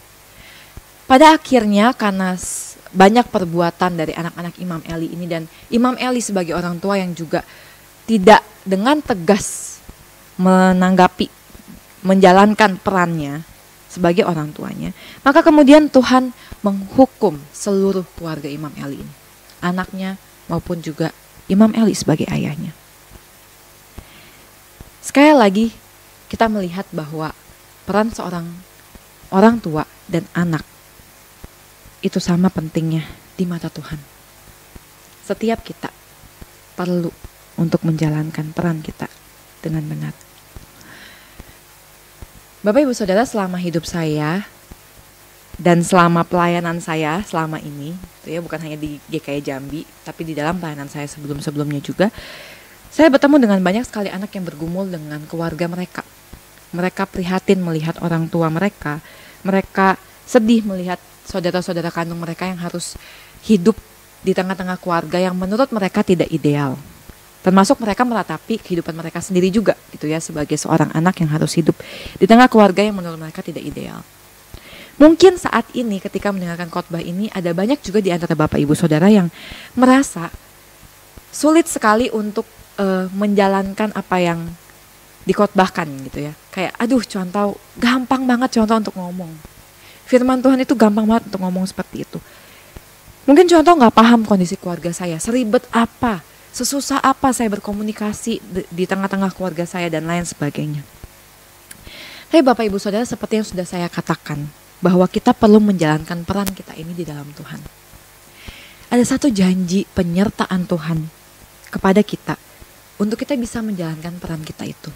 Pada akhirnya karena banyak perbuatan dari anak-anak Imam Eli ini, dan Imam Eli sebagai orang tua yang juga tidak dengan tegas menanggapi, menjalankan perannya sebagai orang tuanya, maka kemudian Tuhan menghukum seluruh keluarga Imam Eli ini, anaknya maupun juga Imam Eli sebagai ayahnya. Sekali lagi kita melihat bahwa peran seorang orang tua dan anak itu sama pentingnya di mata Tuhan. Setiap kita perlu untuk menjalankan peran kita dengan benar. Bapak Ibu Saudara, selama hidup saya dan selama pelayanan saya selama ini, itu ya, bukan hanya di GKI Jambi, tapi di dalam pelayanan saya sebelum-sebelumnya juga, saya bertemu dengan banyak sekali anak yang bergumul dengan keluarga mereka. Mereka prihatin melihat orang tua mereka, mereka sedih melihat saudara-saudara kandung mereka yang harus hidup di tengah-tengah keluarga yang menurut mereka tidak ideal. Termasuk mereka meratapi kehidupan mereka sendiri juga gitu ya, sebagai seorang anak yang harus hidup di tengah keluarga yang menurut mereka tidak ideal. Mungkin saat ini ketika mendengarkan khotbah ini ada banyak juga di antara Bapak Ibu Saudara yang merasa sulit sekali untuk menjalankan apa yang dikhotbahkan gitu ya. Kayak aduh contoh, gampang banget contoh untuk ngomong. Firman Tuhan itu gampang banget untuk ngomong seperti itu. Mungkin contoh gak paham kondisi keluarga saya, seribet apa, sesusah apa saya berkomunikasi di tengah-tengah keluarga saya dan lain sebagainya. Tapi Bapak Ibu Saudara, seperti yang sudah saya katakan, bahwa kita perlu menjalankan peran kita ini di dalam Tuhan. Ada satu janji penyertaan Tuhan kepada kita untuk kita bisa menjalankan peran kita itu.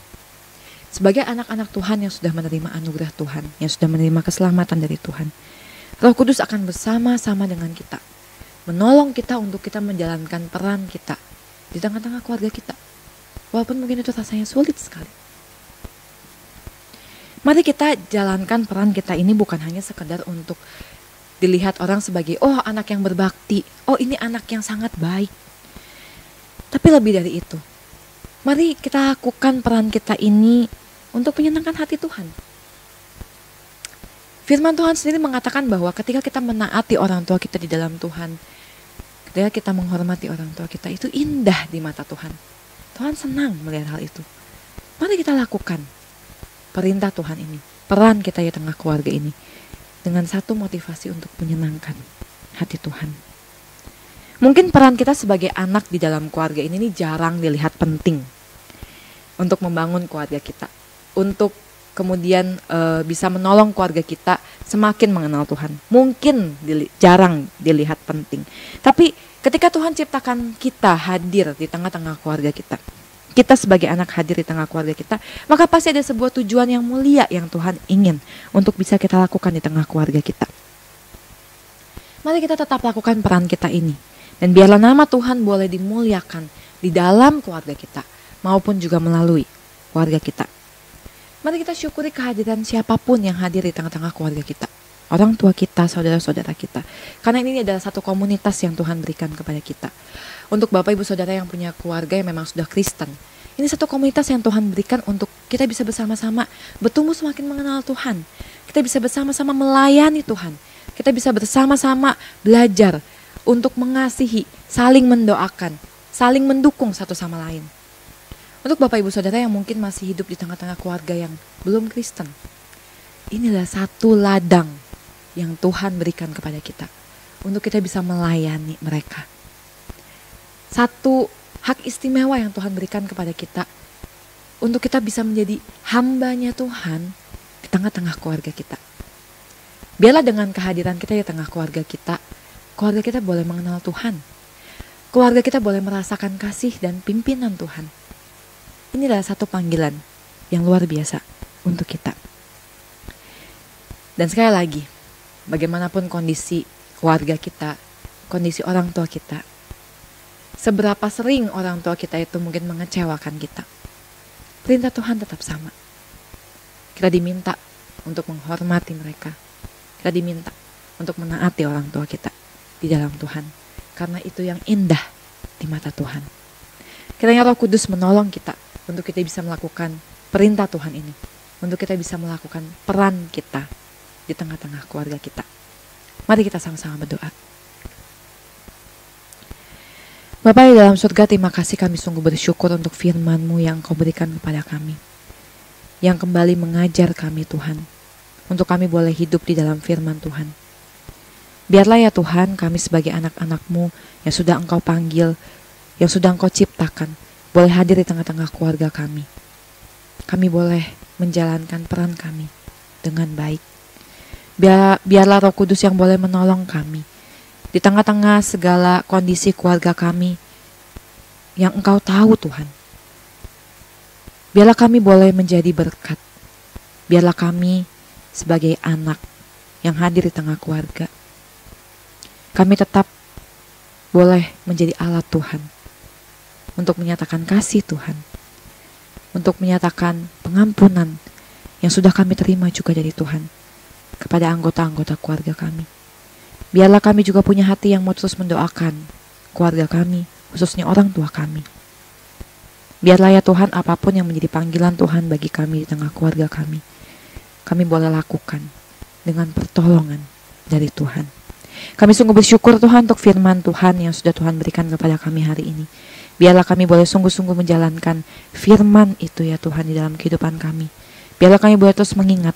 Sebagai anak-anak Tuhan yang sudah menerima anugerah Tuhan, yang sudah menerima keselamatan dari Tuhan, Roh Kudus akan bersama-sama dengan kita, menolong kita untuk kita menjalankan peran kita di tengah-tengah keluarga kita. Walaupun mungkin itu rasanya sulit sekali. Mari kita jalankan peran kita ini bukan hanya sekedar untuk dilihat orang sebagai, oh anak yang berbakti, oh ini anak yang sangat baik. Tapi lebih dari itu, mari kita lakukan peran kita ini untuk menyenangkan hati Tuhan. Firman Tuhan sendiri mengatakan bahwa ketika kita menaati orang tua kita di dalam Tuhan, ketika kita menghormati orang tua kita, itu indah di mata Tuhan. Tuhan senang melihat hal itu. Mari kita lakukan perintah Tuhan ini, peran kita di tengah keluarga ini, dengan satu motivasi untuk menyenangkan hati Tuhan. Mungkin peran kita sebagai anak di dalam keluarga ini jarang dilihat penting untuk membangun keluarga kita, untuk kemudian bisa menolong keluarga kita semakin mengenal Tuhan. Mungkin jarang dilihat penting. Tapi ketika Tuhan ciptakan kita hadir di tengah-tengah keluarga kita, kita sebagai anak hadir di tengah keluarga kita, maka pasti ada sebuah tujuan yang mulia yang Tuhan ingin untuk bisa kita lakukan di tengah keluarga kita. Mari kita tetap lakukan peran kita ini. Dan biarlah nama Tuhan boleh dimuliakan di dalam keluarga kita maupun juga melalui keluarga kita. Mari kita syukuri kehadiran siapapun yang hadir di tengah-tengah keluarga kita. Orang tua kita, saudara-saudara kita. Karena ini adalah satu komunitas yang Tuhan berikan kepada kita. Untuk Bapak Ibu Saudara yang punya keluarga yang memang sudah Kristen, ini satu komunitas yang Tuhan berikan untuk kita bisa bersama-sama bertumbuh semakin mengenal Tuhan. Kita bisa bersama-sama melayani Tuhan. Kita bisa bersama-sama belajar untuk mengasihi, saling mendoakan, saling mendukung satu sama lain. Untuk Bapak Ibu Saudara yang mungkin masih hidup di tengah-tengah keluarga yang belum Kristen, inilah satu ladang yang Tuhan berikan kepada kita untuk kita bisa melayani mereka. Satu hak istimewa yang Tuhan berikan kepada kita untuk kita bisa menjadi hambanya Tuhan di tengah-tengah keluarga kita. Biarlah dengan kehadiran kita di tengah keluarga kita boleh mengenal Tuhan. Keluarga kita boleh merasakan kasih dan pimpinan Tuhan. Inilah satu panggilan yang luar biasa untuk kita. Dan sekali lagi, bagaimanapun kondisi keluarga kita, kondisi orang tua kita, seberapa sering orang tua kita itu mungkin mengecewakan kita, perintah Tuhan tetap sama. Kita diminta untuk menghormati mereka. Kita diminta untuk menaati orang tua kita di dalam Tuhan. Karena itu yang indah di mata Tuhan. Kiranya Roh Kudus menolong kita untuk kita bisa melakukan perintah Tuhan ini. Untuk kita bisa melakukan peran kita di tengah-tengah keluarga kita. Mari kita sama-sama berdoa. Bapa di dalam surga, terima kasih, kami sungguh bersyukur untuk firman-Mu yang Kau berikan kepada kami. Yang kembali mengajar kami Tuhan. Untuk kami boleh hidup di dalam firman Tuhan. Biarlah ya Tuhan, kami sebagai anak-anak-Mu yang sudah Engkau panggil, yang sudah Engkau ciptakan, boleh hadir di tengah-tengah keluarga kami. Kami boleh menjalankan peran kami dengan baik. Biarlah Roh Kudus yang boleh menolong kami di tengah-tengah segala kondisi keluarga kami yang Engkau tahu Tuhan. Biarlah kami boleh menjadi berkat. Biarlah kami sebagai anak yang hadir di tengah keluarga, kami tetap boleh menjadi alat Tuhan untuk menyatakan kasih Tuhan, untuk menyatakan pengampunan yang sudah kami terima juga dari Tuhan kepada anggota-anggota keluarga kami. Biarlah kami juga punya hati yang mau terus mendoakan keluarga kami, khususnya orang tua kami. Biarlah ya Tuhan, apapun yang menjadi panggilan Tuhan bagi kami di tengah keluarga kami boleh lakukan dengan pertolongan dari Tuhan. Kami sungguh bersyukur Tuhan untuk firman Tuhan yang sudah Tuhan berikan kepada kami hari ini. Biarlah kami boleh sungguh-sungguh menjalankan firman itu ya Tuhan di dalam kehidupan kami. Biarlah kami boleh terus mengingat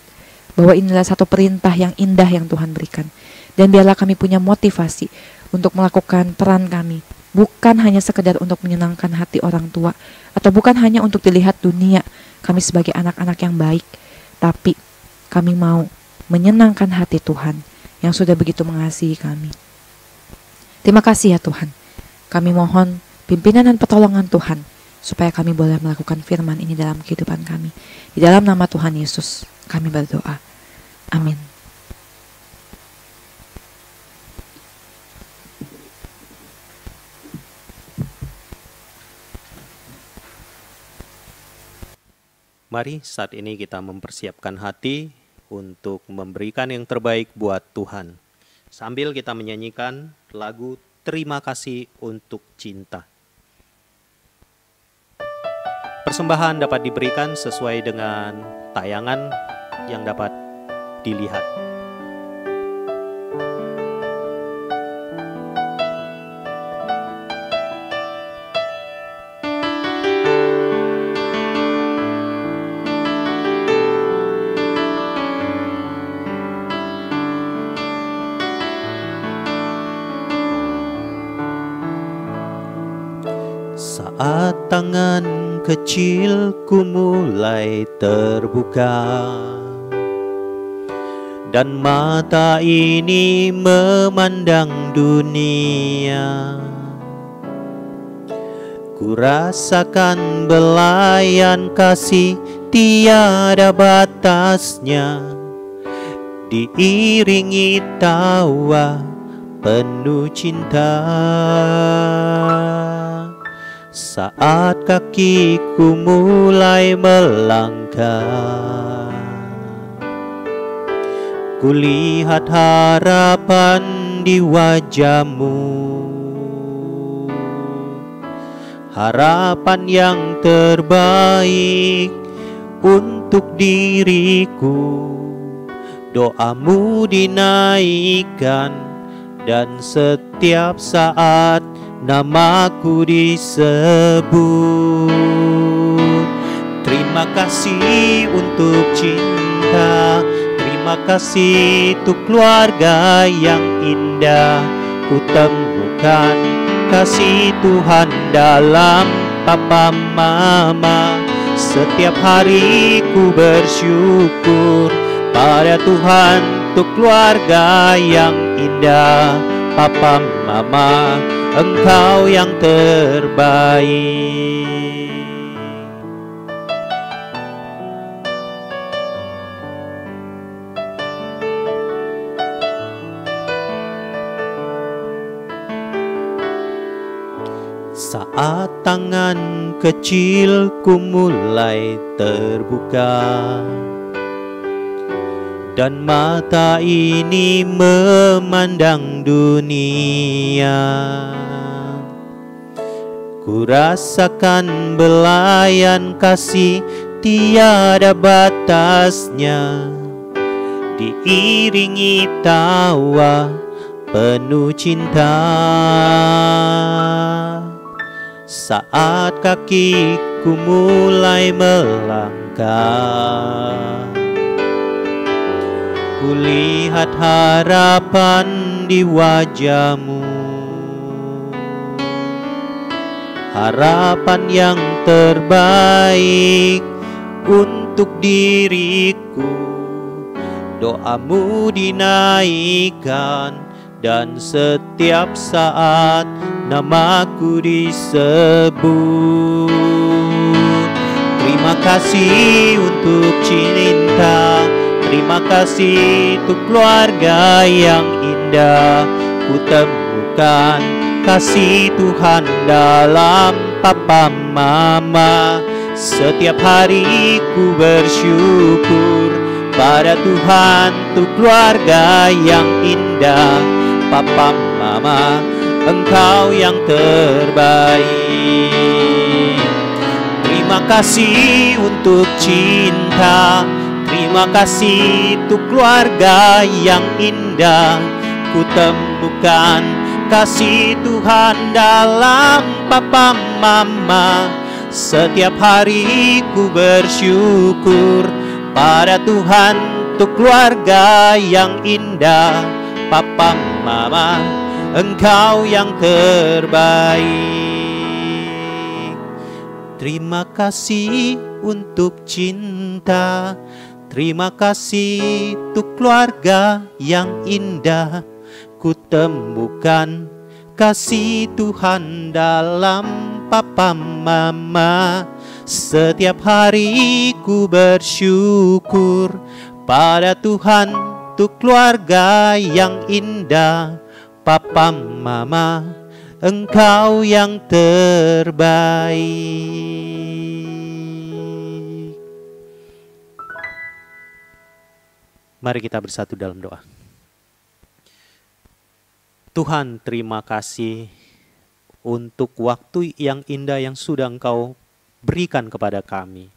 bahwa inilah satu perintah yang indah yang Tuhan berikan. Dan biarlah kami punya motivasi untuk melakukan peran kami. Bukan hanya sekedar untuk menyenangkan hati orang tua, atau bukan hanya untuk dilihat dunia kami sebagai anak-anak yang baik, tapi kami mau menyenangkan hati Tuhan yang sudah begitu mengasihi kami. Terima kasih ya Tuhan. Kami mohon pimpinan dan pertolongan Tuhan supaya kami boleh melakukan firman ini dalam kehidupan kami. Di dalam nama Tuhan Yesus kami berdoa. Amin. Mari saat ini kita mempersiapkan hati untuk memberikan yang terbaik buat Tuhan. Sambil kita menyanyikan lagu Terima Kasih untuk Cinta. Persembahan dapat diberikan sesuai dengan tayangan yang dapat dilihat. Saat tangan kecilku mulai terbuka dan mata ini memandang dunia. Ku rasakan belayan kasih tiada batasnya, diiringi tawa penuh cinta. Saat kakiku mulai melangkah, kulihat harapan di wajahmu, harapan yang terbaik untuk diriku. Doamu dinaikkan dan setiap saat namaku disebut. Terima kasih untuk cinta, terima kasih untuk keluarga yang indah. Ku temukan kasih Tuhan dalam papa mama. Setiap hari ku bersyukur pada Tuhan untuk keluarga yang indah. Papa mama, Engkau yang terbaik. Saat tangan kecilku mulai terbuka dan mata ini memandang dunia, ku rasakan belayan kasih tiada batasnya, diiringi tawa penuh cinta. Saat kakiku mulai melangkah, kulihat harapan di wajahmu, harapan yang terbaik untuk diriku. Doamu dinaikkan dan setiap saat namaku disebut. Terima kasih untuk cinta, terima kasih untuk keluarga yang indah. Ku temukan kasih Tuhan dalam papa mama. Setiap hari ku bersyukur pada Tuhan untuk keluarga yang indah. Papa mama, Engkau yang terbaik. Terima kasih untuk cinta, terima kasih untuk keluarga yang indah. Ku temukan kasih Tuhan dalam papa mama. Setiap hari ku bersyukur pada Tuhan untuk keluarga yang indah. Papa mama, Engkau yang terbaik. Terima kasih untuk cinta, terima kasih untuk keluarga yang indah. Ku temukan kasih Tuhan dalam papa mama. Setiap hari ku bersyukur pada Tuhan untuk keluarga yang indah. Papa mama, Engkau yang terbaik. Mari kita bersatu dalam doa. Tuhan, terima kasih untuk waktu yang indah yang sudah Engkau berikan kepada kami.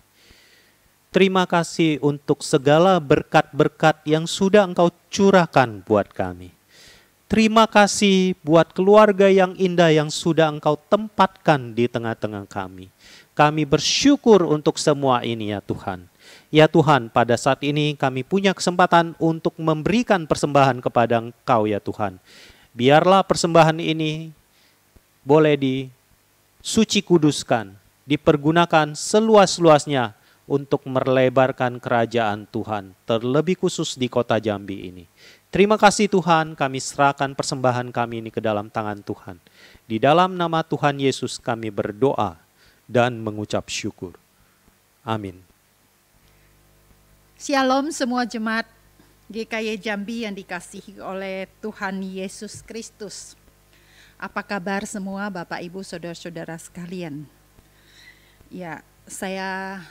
Terima kasih untuk segala berkat-berkat yang sudah Engkau curahkan buat kami. Terima kasih buat keluarga yang indah yang sudah Engkau tempatkan di tengah-tengah kami. Kami bersyukur untuk semua ini ya Tuhan. Ya Tuhan, pada saat ini kami punya kesempatan untuk memberikan persembahan kepada Engkau ya Tuhan. Biarlah persembahan ini boleh disuci kuduskan, dipergunakan seluas-luasnya untuk melebarkan kerajaan Tuhan, terlebih khusus di kota Jambi ini. Terima kasih Tuhan, kami serahkan persembahan kami ini ke dalam tangan Tuhan. Di dalam nama Tuhan Yesus kami berdoa dan mengucap syukur. Amin. Shalom semua jemaat GKY Jambi yang dikasihi oleh Tuhan Yesus Kristus. Apa kabar semua Bapak Ibu Saudara-saudara sekalian? Ya, saya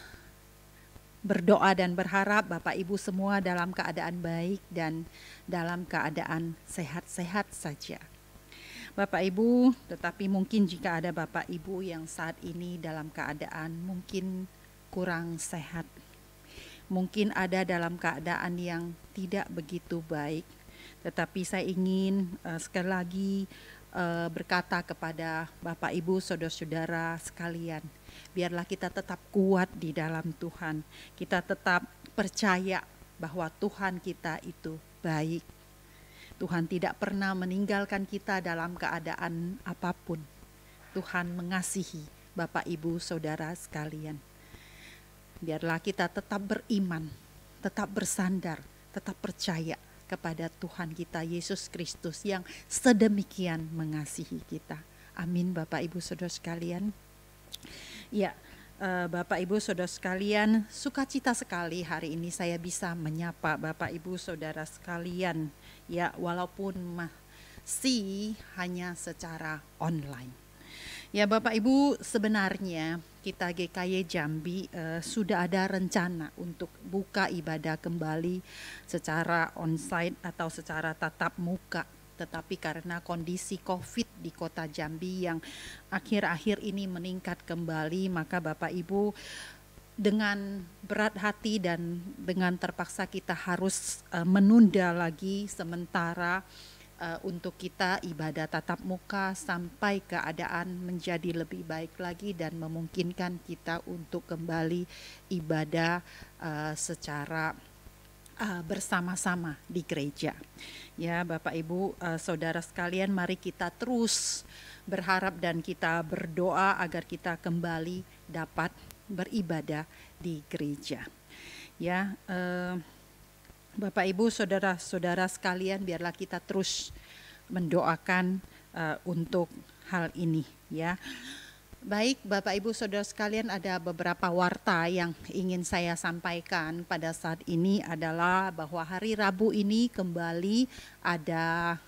berdoa dan berharap Bapak Ibu semua dalam keadaan baik dan dalam keadaan sehat-sehat saja. Bapak Ibu, tetapi mungkin jika ada Bapak Ibu yang saat ini dalam keadaan mungkin kurang sehat, mungkin ada dalam keadaan yang tidak begitu baik, tetapi saya ingin sekali lagi berkata kepada Bapak Ibu Saudara-saudara sekalian, biarlah kita tetap kuat di dalam Tuhan. Kita tetap percaya bahwa Tuhan kita itu baik. Tuhan tidak pernah meninggalkan kita dalam keadaan apapun. Tuhan mengasihi Bapak Ibu Saudara sekalian. Biarlah kita tetap beriman, tetap bersandar, tetap percaya kepada Tuhan kita Yesus Kristus yang sedemikian mengasihi kita. Amin Bapak Ibu Saudara sekalian. Ya, Bapak Ibu Saudara sekalian, sukacita sekali hari ini saya bisa menyapa Bapak Ibu Saudara sekalian, ya walaupun masih hanya secara online. Ya Bapak Ibu, sebenarnya kita GKY Jambi sudah ada rencana untuk buka ibadah kembali secara onsite atau secara tatap muka. Tetapi karena kondisi COVID di kota Jambi yang akhir-akhir ini meningkat kembali, maka Bapak Ibu dengan berat hati dan dengan terpaksa kita harus menunda lagi sementara untuk kita ibadah tatap muka sampai keadaan menjadi lebih baik lagi dan memungkinkan kita untuk kembali ibadah secara bersama-sama di gereja. Ya Bapak Ibu Saudara sekalian, mari kita terus berharap dan kita berdoa agar kita kembali dapat beribadah di gereja. Ya Bapak Ibu Saudara-saudara sekalian, biarlah kita terus mendoakan untuk hal ini ya. Baik Bapak Ibu Saudara sekalian, ada beberapa warta yang ingin saya sampaikan pada saat ini adalah bahwa hari Rabu ini kembali ada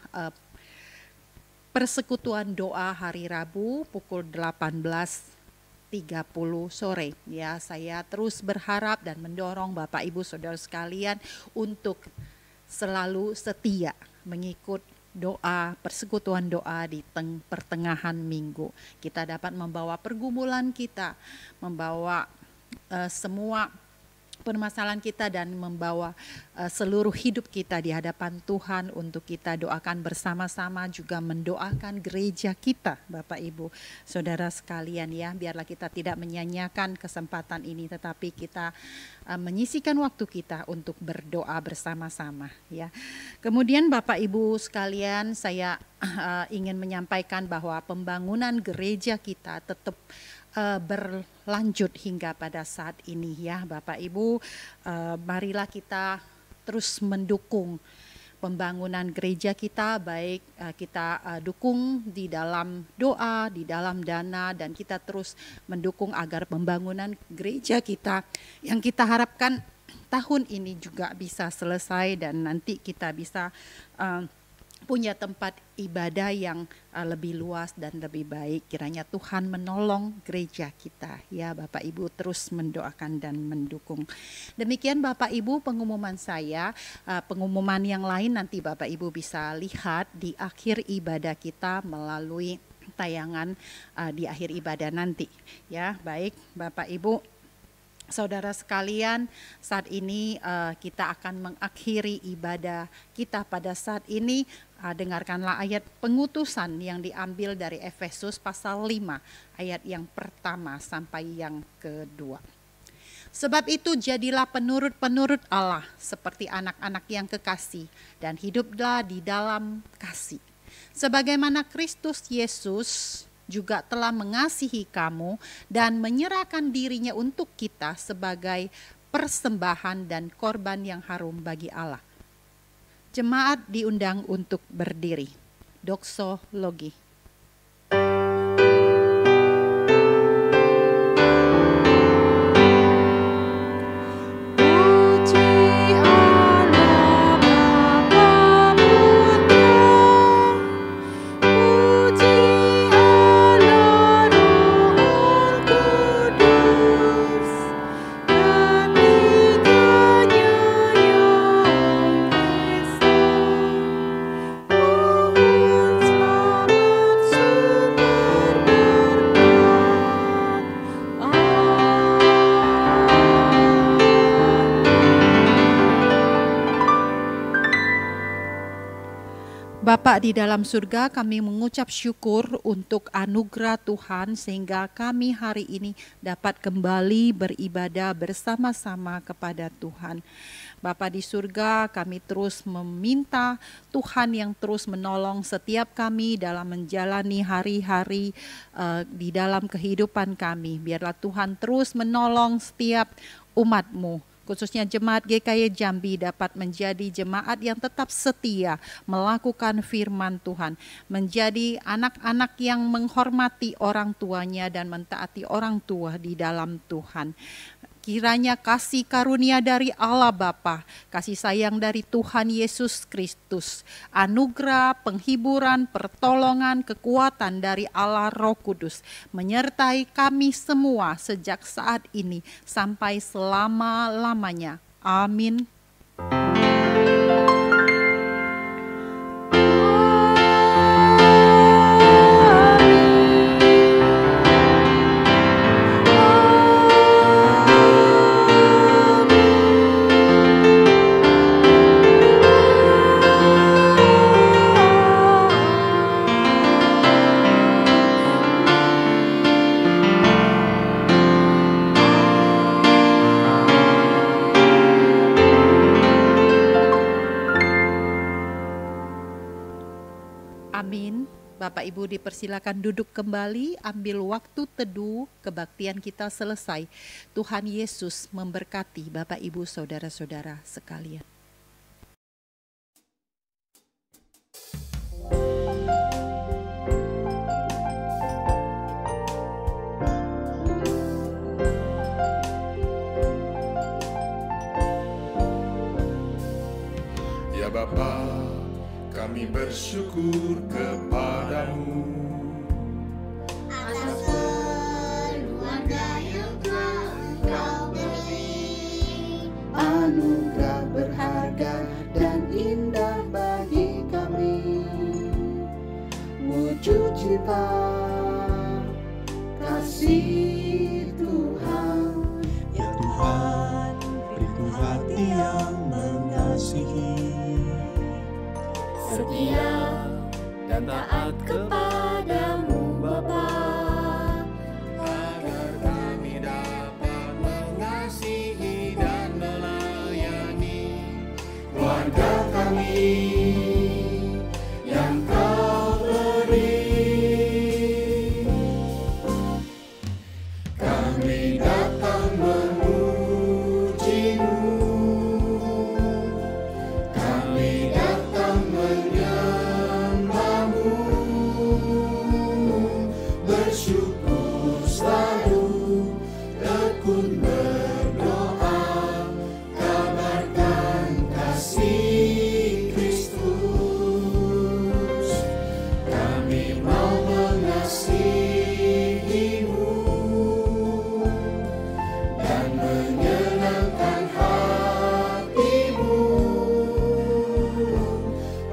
persekutuan doa hari Rabu pukul 18.30 sore ya. Saya terus berharap dan mendorong Bapak Ibu Saudara sekalian untuk selalu setia mengikut doa, persekutuan doa di pertengahan minggu. Kita dapat membawa pergumulan kita, membawa semua permasalahan kita dan membawa seluruh hidup kita di hadapan Tuhan untuk kita doakan bersama-sama, juga mendoakan gereja kita Bapak Ibu Saudara sekalian ya. Biarlah kita tidak menyanyiakan kesempatan ini, tetapi kita menyisihkan waktu kita untuk berdoa bersama-sama ya. Kemudian Bapak Ibu sekalian, saya ingin menyampaikan bahwa pembangunan gereja kita tetap berlanjut hingga pada saat ini ya Bapak Ibu. Marilah kita terus mendukung pembangunan gereja kita, baik kita dukung di dalam doa, di dalam dana, dan kita terus mendukung agar pembangunan gereja kita yang kita harapkan tahun ini juga bisa selesai dan nanti kita bisa punya tempat ibadah yang lebih luas dan lebih baik. Kiranya Tuhan menolong gereja kita ya Bapak Ibu, terus mendoakan dan mendukung. Demikian Bapak Ibu pengumuman saya. Pengumuman yang lain nanti Bapak Ibu bisa lihat di akhir ibadah kita melalui tayangan di akhir ibadah nanti ya. Baik Bapak Ibu Saudara sekalian, saat ini kita akan mengakhiri ibadah kita pada saat ini. Dengarkanlah ayat pengutusan yang diambil dari Efesus pasal 5 ayat yang pertama sampai yang kedua. Sebab itu jadilah penurut-penurut Allah seperti anak-anak yang kekasih dan hiduplah di dalam kasih. Sebagaimana Kristus Yesus juga telah mengasihi kamu dan menyerahkan dirinya untuk kita sebagai persembahan dan korban yang harum bagi Allah. Jemaat diundang untuk berdiri. Doksologi. Bapa di dalam surga, kami mengucap syukur untuk anugerah Tuhan sehingga kami hari ini dapat kembali beribadah bersama-sama kepada Tuhan. Bapa di surga, kami terus meminta Tuhan yang terus menolong setiap kami dalam menjalani hari-hari di dalam kehidupan kami. Biarlah Tuhan terus menolong setiap umat-Mu. Khususnya jemaat GKY Jambi dapat menjadi jemaat yang tetap setia melakukan firman Tuhan, menjadi anak-anak yang menghormati orang tuanya dan mentaati orang tua di dalam Tuhan. Kiranya kasih karunia dari Allah Bapa, kasih sayang dari Tuhan Yesus Kristus, anugerah, penghiburan, pertolongan, kekuatan dari Allah Roh Kudus menyertai kami semua sejak saat ini sampai selama-lamanya. Amin. Bapak Ibu dipersilakan duduk kembali, ambil waktu teduh, kebaktian kita selesai. Tuhan Yesus memberkati Bapak Ibu saudara-saudara sekalian. Ya Bapa, kami bersyukur kepadamu atas keluarga yang telah Engkau beri, anugerah berharga dan indah bagi kami, wujud cinta kasih Tuhan. Ya Tuhan, beriku hati yang mengasihi, setia dan taat kepadamu Bapa, agar kami dapat mengasihi dan melayani keluarga kami yang Kau beri. Kami datang memuji-Mu, kami datang menyembah-Mu, bersyukur selalu, tekun berdoa, kabarkan kasih Kristus. Kami mau mengasihi-Mu dan menyenangkan hati-Mu.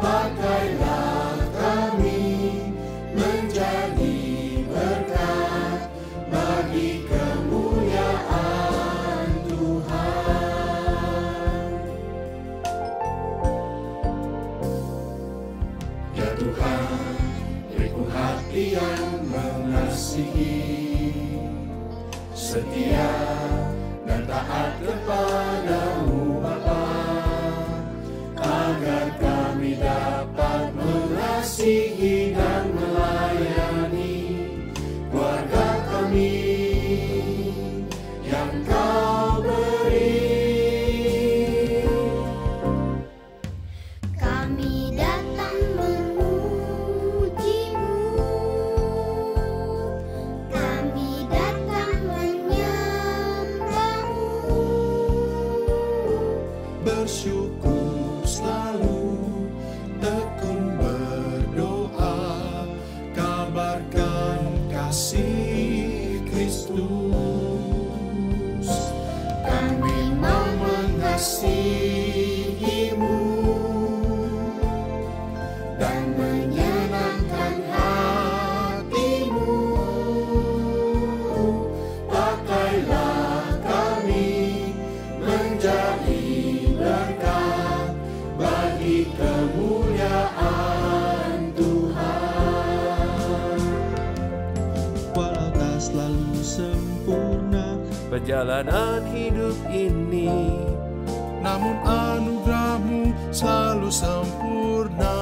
Pakailah kami menjadi berkat bagi kemuliaan Tuhan. Ya Tuhan, beriku hati yang mengasihi, setia dan taat kepadamu Bapa, agar kami dapat mengasihi dan melayani bersyukur selalu, tekun berdoa, kabarkan kasih Kristus. Kami mau mengasihimu dan menyenangkan hatimu. Pakailah kami menjadi berkat bagi kemuliaan Tuhan. Walau tak selalu sempurna perjalanan hidup ini, namun anugerah-Mu selalu sempurna.